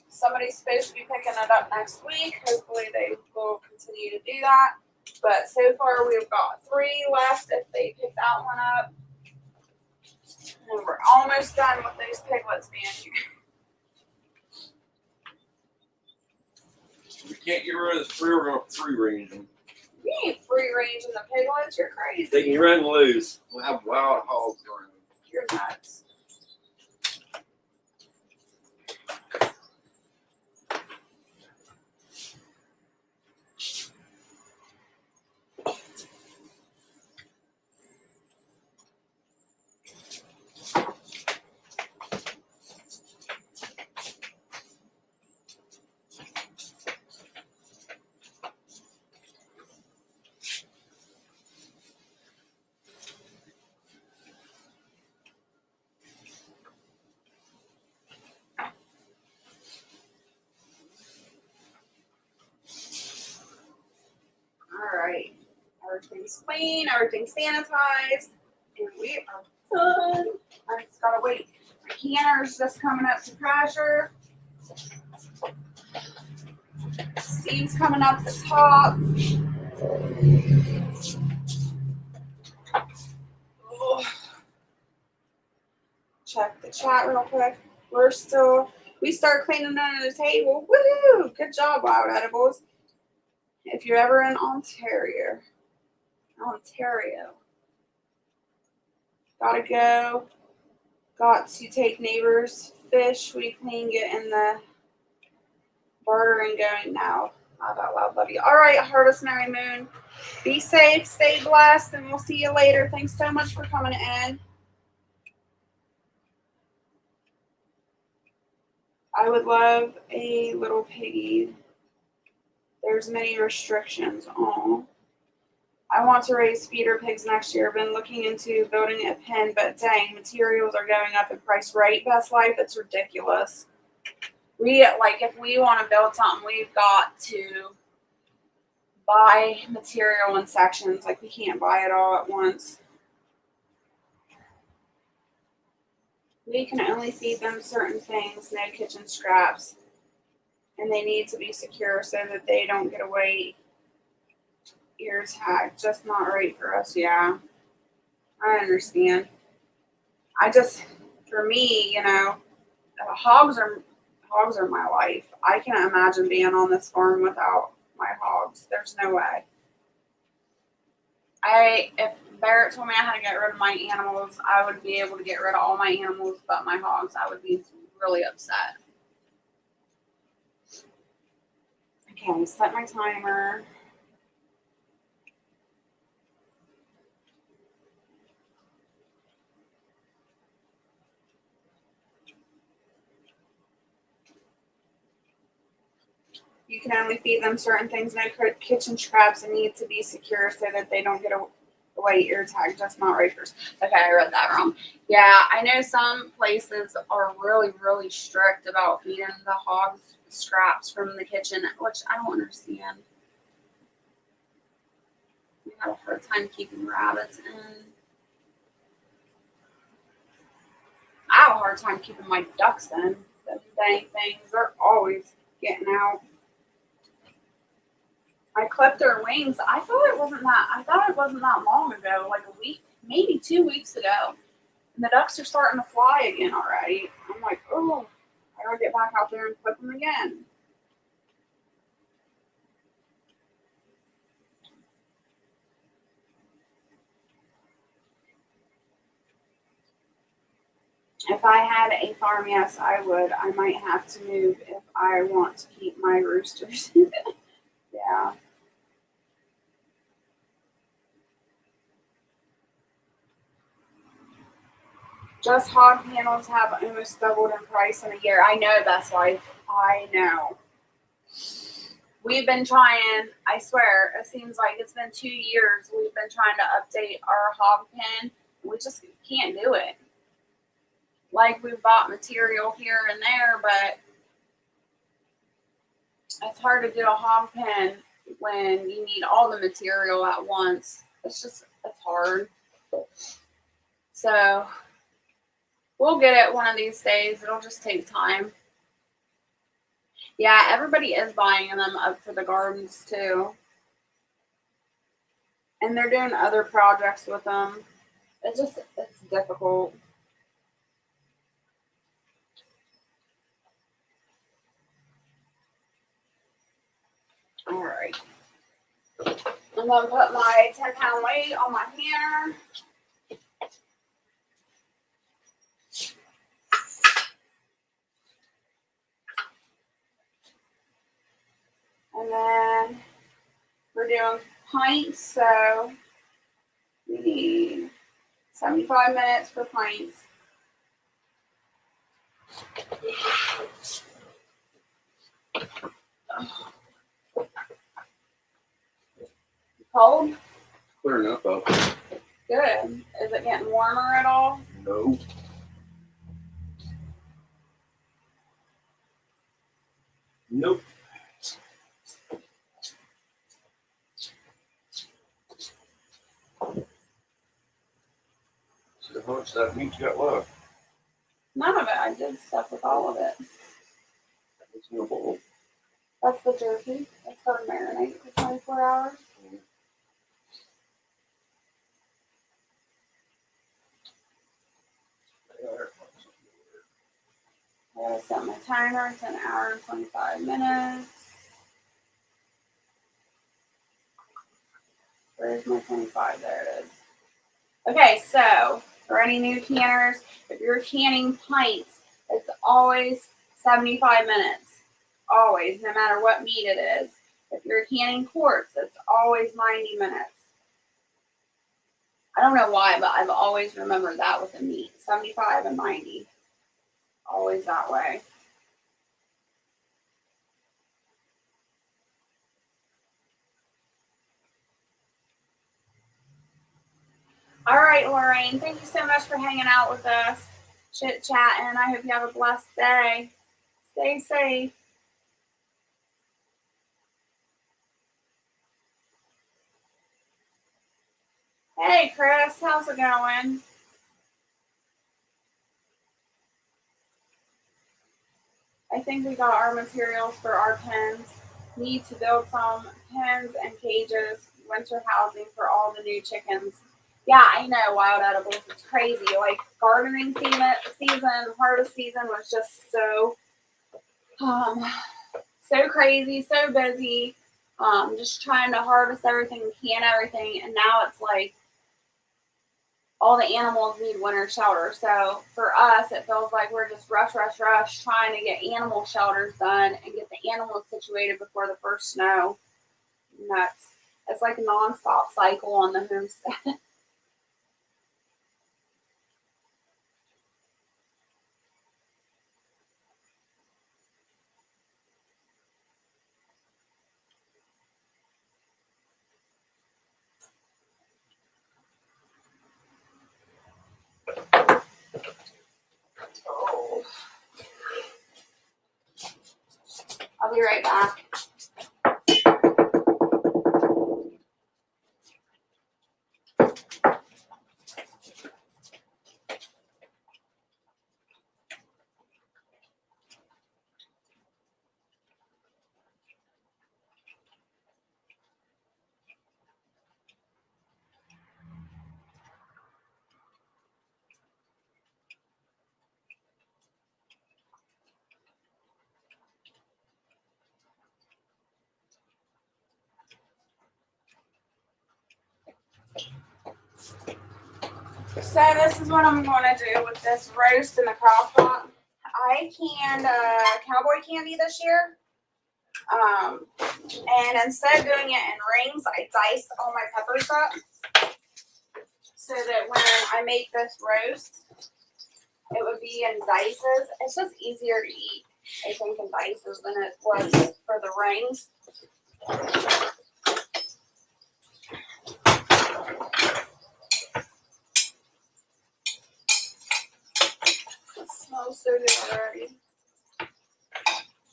Somebody's supposed to be picking it up next week. Hopefully they will continue to do that. But so far we've got 3 left if they pick that one up. And we're almost done with those piglets being here. We can't get rid of the free, we're going to free range them. You ain't free range in the piglets. You're crazy. They can run loose. We'll have wild hogs around. You're nuts. Alright, everything's clean, everything's sanitized, and we are done. I just gotta wait. My canner's just coming up to pressure. Steam's coming up the top. Ugh. Check the chat real quick. We start cleaning under the table. Woohoo! Good job, Wild Edibles. If you're ever in Ontario, gotta go. Got to take neighbors' fish we clean, get in the barter and going now. How about loud, buddy? All right, Harvest Merry Moon. Be safe, stay blessed, and we'll see you later. Thanks so much for coming in. I would love a little piggy. There's many restrictions. Oh, I want to raise feeder pigs next year. Been looking into building a pen, but dang, materials are going up in price. Right, Best Life? It's ridiculous. If we want to build something, we've got to buy material in sections. Like, we can't buy it all at once. We can only feed them certain things, no kitchen scraps. And they need to be secure so that they don't get away ear tagged. Just not right for us, yeah. I understand. For me, hogs are my life. I can't imagine being on this farm without my hogs. There's no way. If Barrett told me I had to get rid of my animals, I would be able to get rid of all my animals but my hogs. I would be really upset. Okay, set my timer. You can only feed them certain things. No kitchen traps and need to be secure so that they don't get away ear tag. Just not Racers. Okay, I read that wrong. Yeah, I know some places are really, really strict about feeding the hogs scraps from the kitchen, which I don't understand. We have a hard time keeping rabbits in. I have a hard time keeping my ducks in. Those dang things, they're always getting out. I clipped their wings. I thought it wasn't that long ago, like a week, maybe 2 weeks ago. And the ducks are starting to fly again already. I'm like, oh, I gotta get back out there and clip them again. If I had a farm, yes, I would. I might have to move if I want to keep my roosters. Yeah. Just hog panels have almost doubled in price in a year. I know, Best Life. I know. We've been trying, I swear, it seems like it's been 2 years. We've been trying to update our hog pen. We just can't do it. Like, we've bought material here and there, but it's hard to do a hog pen when you need all the material at once. It's hard. So, we'll get it one of these days. It'll just take time. Yeah, everybody is buying them up for the gardens too. And they're doing other projects with them. It's difficult. All right. I'm going to put my 10-pound weight on my hammer. And then we're doing pints, so we need 75 minutes for pints. Cold? Clearing up out there. Good. Is it getting warmer at all? No. Nope. So how much of that meat you got left? None of it. I did stuff with all of it. It's in a bowl. That's the jerky. That's got to marinate for 24 hours. I gotta set my timer. It's 1 hour and 25 minutes. Where's my 25? There it is. Okay, so for any new canners, if you're canning pints, it's always 75 minutes. Always, no matter what meat it is. If you're canning quarts, it's always 90 minutes. I don't know why, but I've always remembered that with the meat. 75 and 90. Always that way. All right, Lorraine, thank you so much for hanging out with us, chit-chatting. I hope you have a blessed day. Stay safe. Hey, Chris, how's it going? I think we got our materials for our pens. Need to build some pens and cages, winter housing for all the new chickens. Yeah, I know, Wild Edibles. It's crazy. Like, gardening season, harvest season was just so crazy, so busy. just trying to harvest everything, can everything, and now it's like all the animals need winter shelter. So for us, it feels like we're just rush trying to get animal shelters done and get the animals situated before the first snow. And it's like a nonstop cycle on the homestead. Oh. I'll be right back. So this is what I'm going to do with this roast in the crock pot. I canned cowboy candy this year. And instead of doing it in rings, I diced all my peppers up so that when I make this roast, it would be in dices. It's just easier to eat, I think, in dices than it was for the rings. It smells so good already.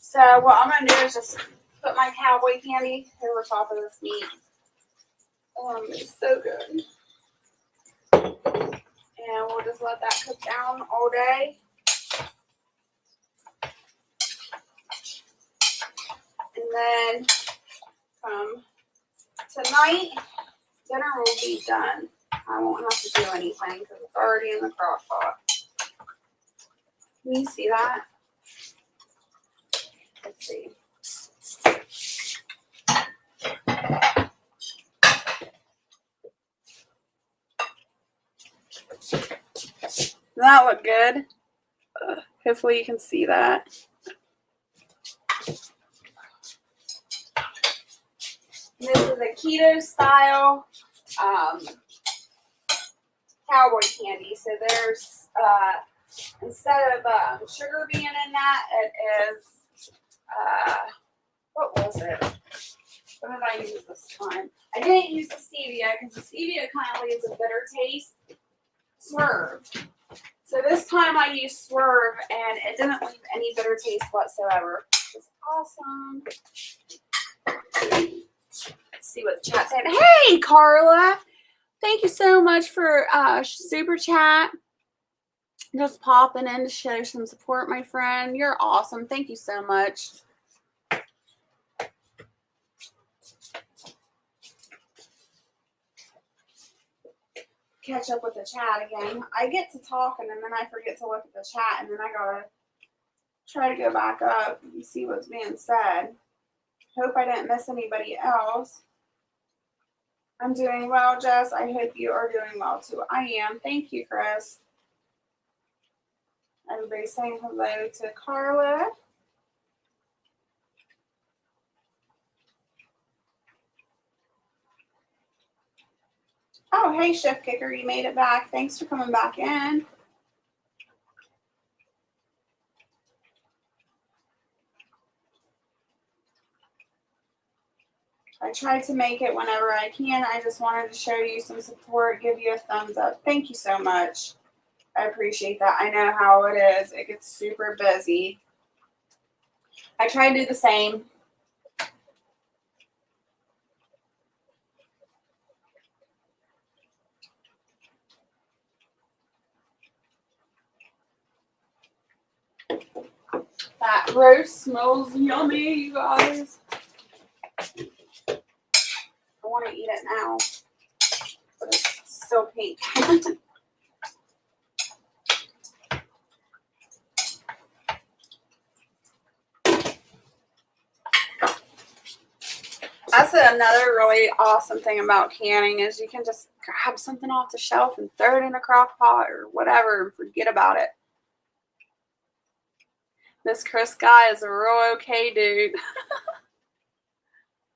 So what I'm going to do is just put my cowboy candy over top of this meat. It's so good. And we'll just let that cook down all day. And then tonight, dinner will be done. I won't have to do anything because it's already in the crock pot. Can you see that? Let's see. Does that look good? Hopefully you can see that. This is a keto style cowboy candy. So there's instead of sugar being in that, it is what was it? What did I use this time? I didn't use the stevia because the stevia kind of leaves a bitter taste. Swerve. So this time I used Swerve and it didn't leave any bitter taste whatsoever. It's awesome. Let's see what the chat's saying. Hey, Carla. Thank you so much for super chat. Just popping in to show some support, my friend. You're awesome. Thank you so much. Catch up with the chat again. I get to talking and then I forget to look at the chat and then I gotta try to go back up and see what's being said. Hope I didn't miss anybody else. I'm doing well, Jess. I hope you are doing well too. I am. Thank you, Chris. Everybody saying hello to Carla. Oh, hey, Chef Kicker, you made it back. Thanks for coming back in. I try to make it whenever I can. I just wanted to show you some support, give you a thumbs up. Thank you so much. I appreciate that. I know how it is. It gets super busy. I try to do the same. That roast smells yummy, you guys. I want to eat it now, but it's still pink. another really awesome thing about canning is you can just grab something off the shelf and throw it in a crock pot or whatever and forget about it. This Chris guy is a real okay dude.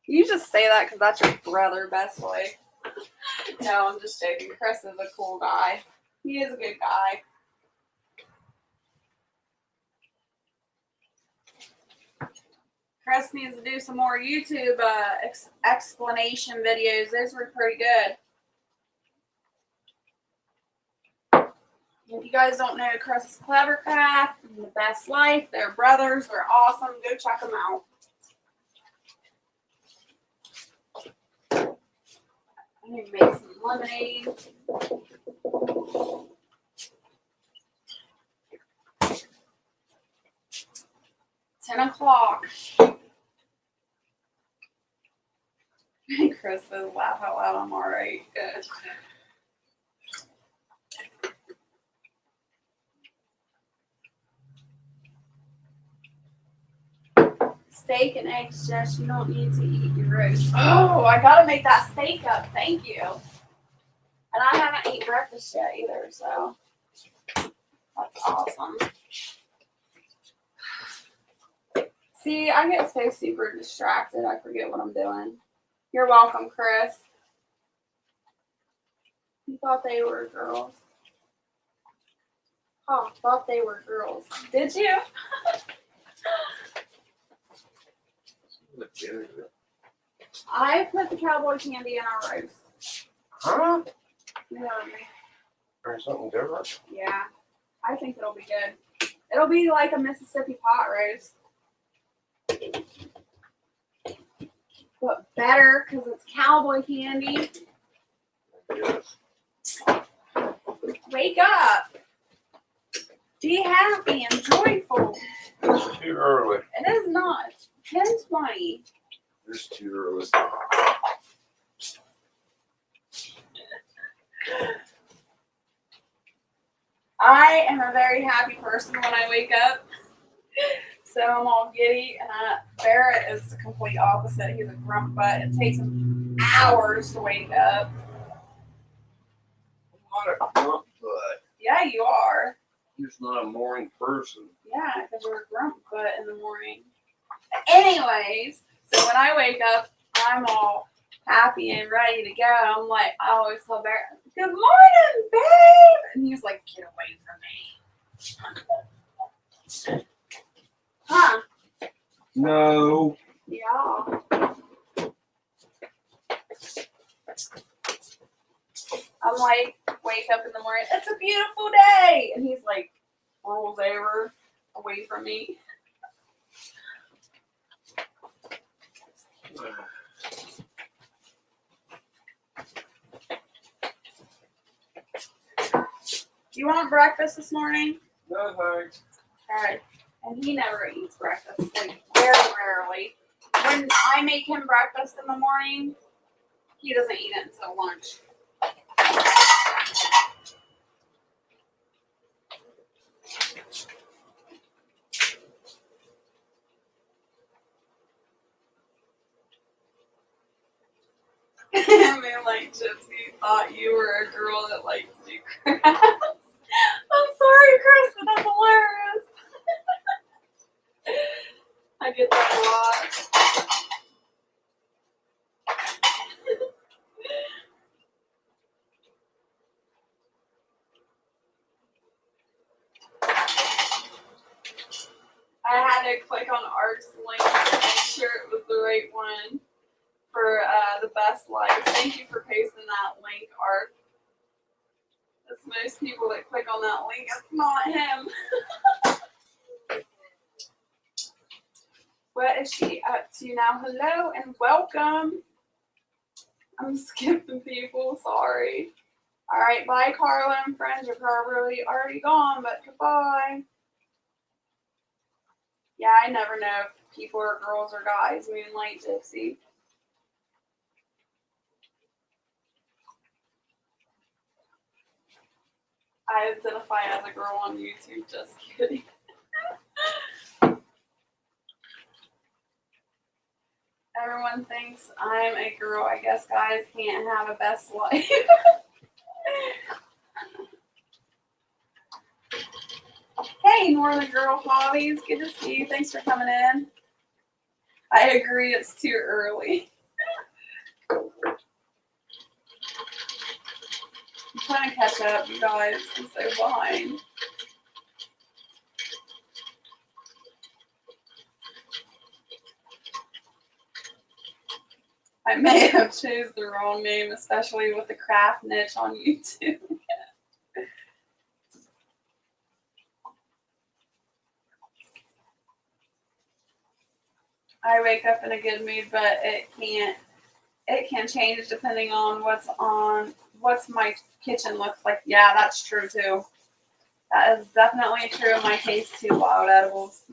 You just say that because that's your brother, Besley. No, I'm just joking. Chris is a cool guy. He is a good guy. Chris needs to do some more YouTube explanation videos. Those were pretty good. If you guys don't know Chris Clevercraft and The Best Life, they're brothers. They're awesome. Go check them out. I'm going to make some lemonade. $10. Chris says, laugh out loud. I'm all right. Good. Steak and eggs, Jess. You don't need to eat your roast. Oh, I gotta make that steak up. Thank you. And I haven't eaten breakfast yet either, so that's awesome. See, I get so super distracted, I forget what I'm doing. You're welcome, Chris. You thought they were girls. Oh, thought they were girls. Did you? I put the cowboy candy in our roast. Huh? You heard me. Or something different? Yeah, I think it'll be good. It'll be like a Mississippi pot roast. But better because it's cowboy candy. Yes. Wake up. Be happy and joyful. It's too early. It is not. 10:20. It's too early. I am a very happy person when I wake up. So I'm all giddy. Barrett is the complete opposite. He's a grump butt. It takes him hours to wake up. What a grump butt. Yeah, you are. He's not a morning person. Yeah, because you're a grump butt in the morning. Anyways, so when I wake up, I'm all happy and ready to go. I'm like, I always tell Barrett, good morning, babe. And he's like, get away from me. Huh? No. Yeah. I'm like, wake up in the morning, it's a beautiful day. And he's like, rolls over away from me. Do you want breakfast this morning? No thanks. Alright. And he never eats breakfast, like very rarely. When I make him breakfast in the morning, he doesn't eat it until lunch. I mean, like, Gypsy thought you were a girl that liked to do crafts. I'm sorry, Chris, but that's hilarious. I get that a lot. I had to click on Art's link to make sure it was the right one for The Best Life. Thank you for pasting that link, Art. That's most people that click on that link. It's not him. What is she up to now? Hello and welcome. I'm skipping people. Sorry. All right. Bye, Carla and friends. You're probably already gone, but goodbye. Yeah, I never know if people are girls or guys. Moonlight Gypsy. I identify as a girl on YouTube. Just kidding. Everyone thinks I'm a girl. I guess guys can't have a best life. Hey, Northern Girl Hobbies. Good to see you. Thanks for coming in. I agree, it's too early. I'm trying to catch up, you guys. I'm so behind. I may have chose the wrong name, especially with the craft niche on YouTube. I wake up in a good mood, but it can change depending on what's my kitchen looks like. Yeah, that's true too. That is definitely true in my case too, Wild Edibles.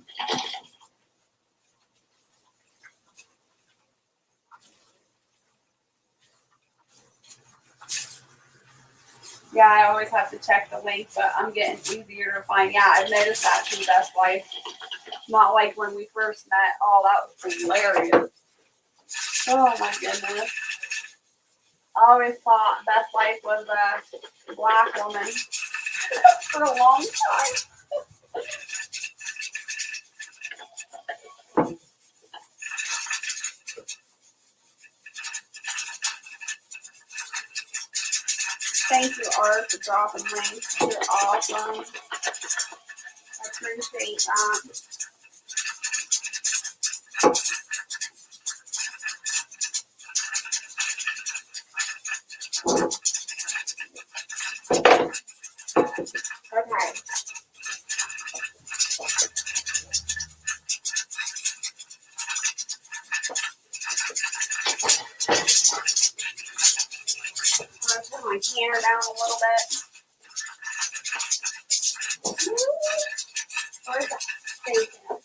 Yeah, I always have to check the link, but I'm getting easier to find. Yeah, I've noticed that too, Best Life. Not like when we first met. Oh, that was hilarious. Oh my goodness. I always thought Best Life was a black woman for a long time. Thank you, Art, for dropping links. You're awesome. I appreciate that. Okay. I'm going to put my canner down a little bit. Where's that bacon?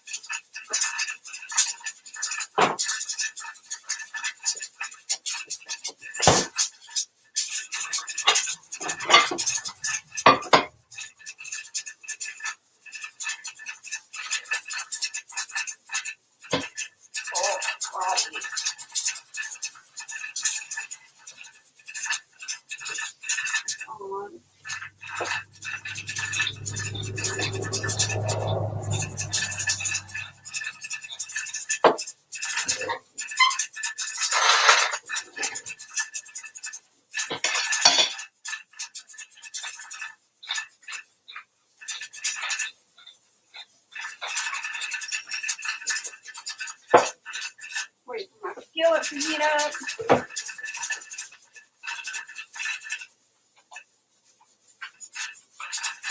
Wait for my skillet to heat up.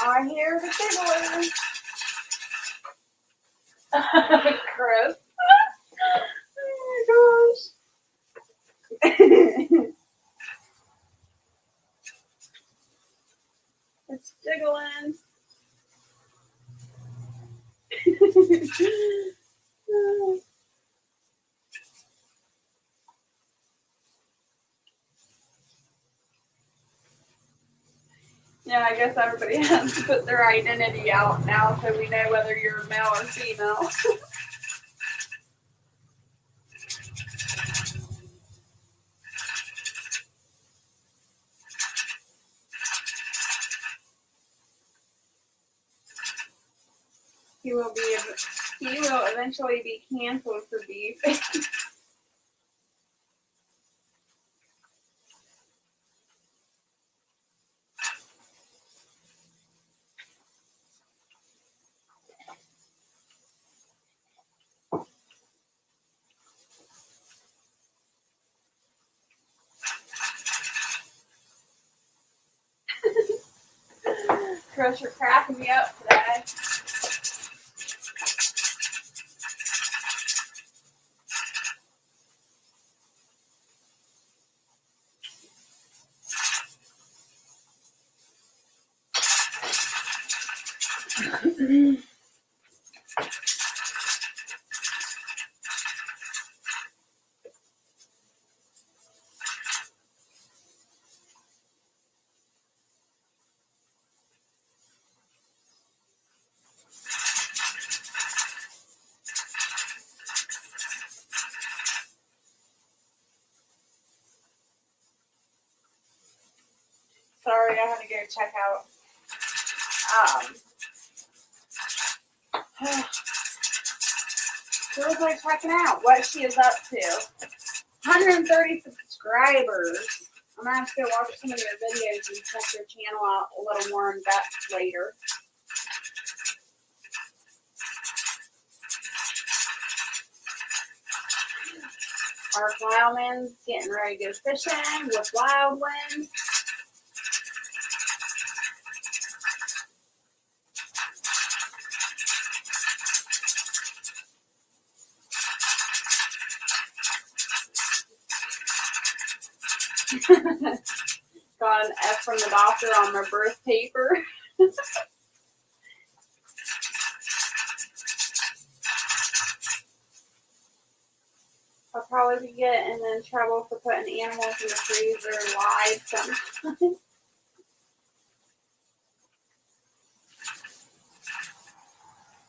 I hear the giggling. Chris. Oh my gosh. It's jiggling. Yeah, I guess everybody has to put their identity out now so we know whether you're male or female. He will eventually be canceled for beef. Chris, you're cracking me up today. Sorry, I had to go check out. Feels like checking out what she is up to. 130 subscribers. I'm gonna have to go watch some of their videos and check their channel out a little more in depth later. Our Wildman's getting ready to go fishing with Wild Wind. Got an F from the doctor on my birth paper. I'll probably be getting in trouble for putting animals in the freezer live sometimes.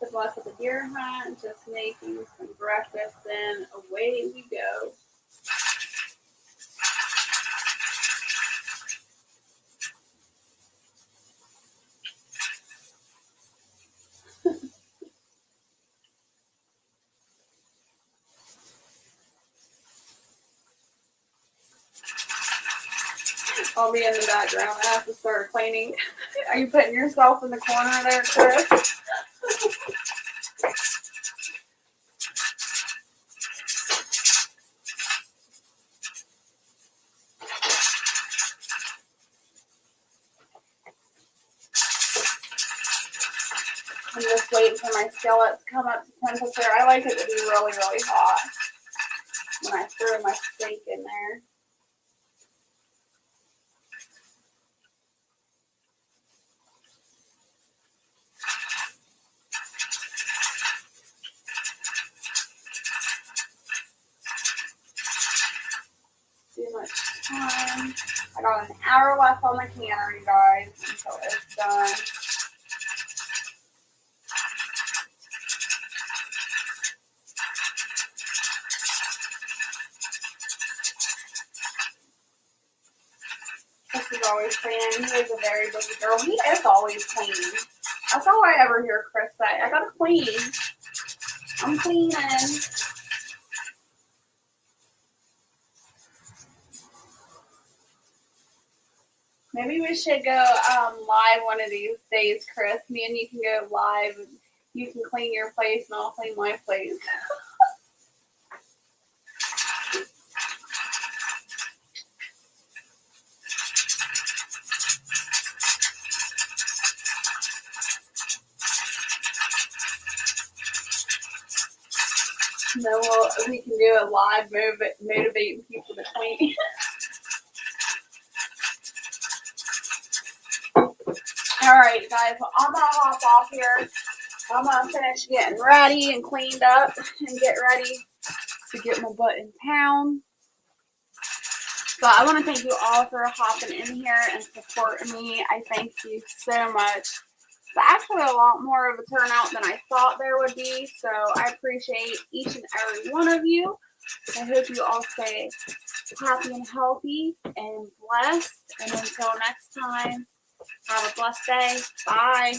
Good luck with the deer hunt, just making some breakfast, then away we go. I'll be in the background. I have to start cleaning. Are you putting yourself in the corner there, Chris? I'm just waiting for my skillet to come up to temperature. I like it to be really, really hot when I throw my steak in there. Too much time. I got an hour left on the cannery, guys, until it's done. Chris is always cleaning. He is a very busy girl. He is always cleaning. That's all I ever hear Chris say. I gotta clean. I'm cleaning. Maybe we should go live one of these days, Chris. Me and you can go live. And you can clean your place and I'll clean my place. No, we can do a live motivating people to clean. All right, guys. Well, I'm gonna hop off here. I'm gonna finish getting ready and cleaned up and get ready to get my butt in town. But I want to thank you all for hopping in here and supporting me. I thank you so much. It's actually a lot more of a turnout than I thought there would be. So I appreciate each and every one of you. I hope you all stay happy and healthy and blessed. And until next time, have a blessed day. Bye.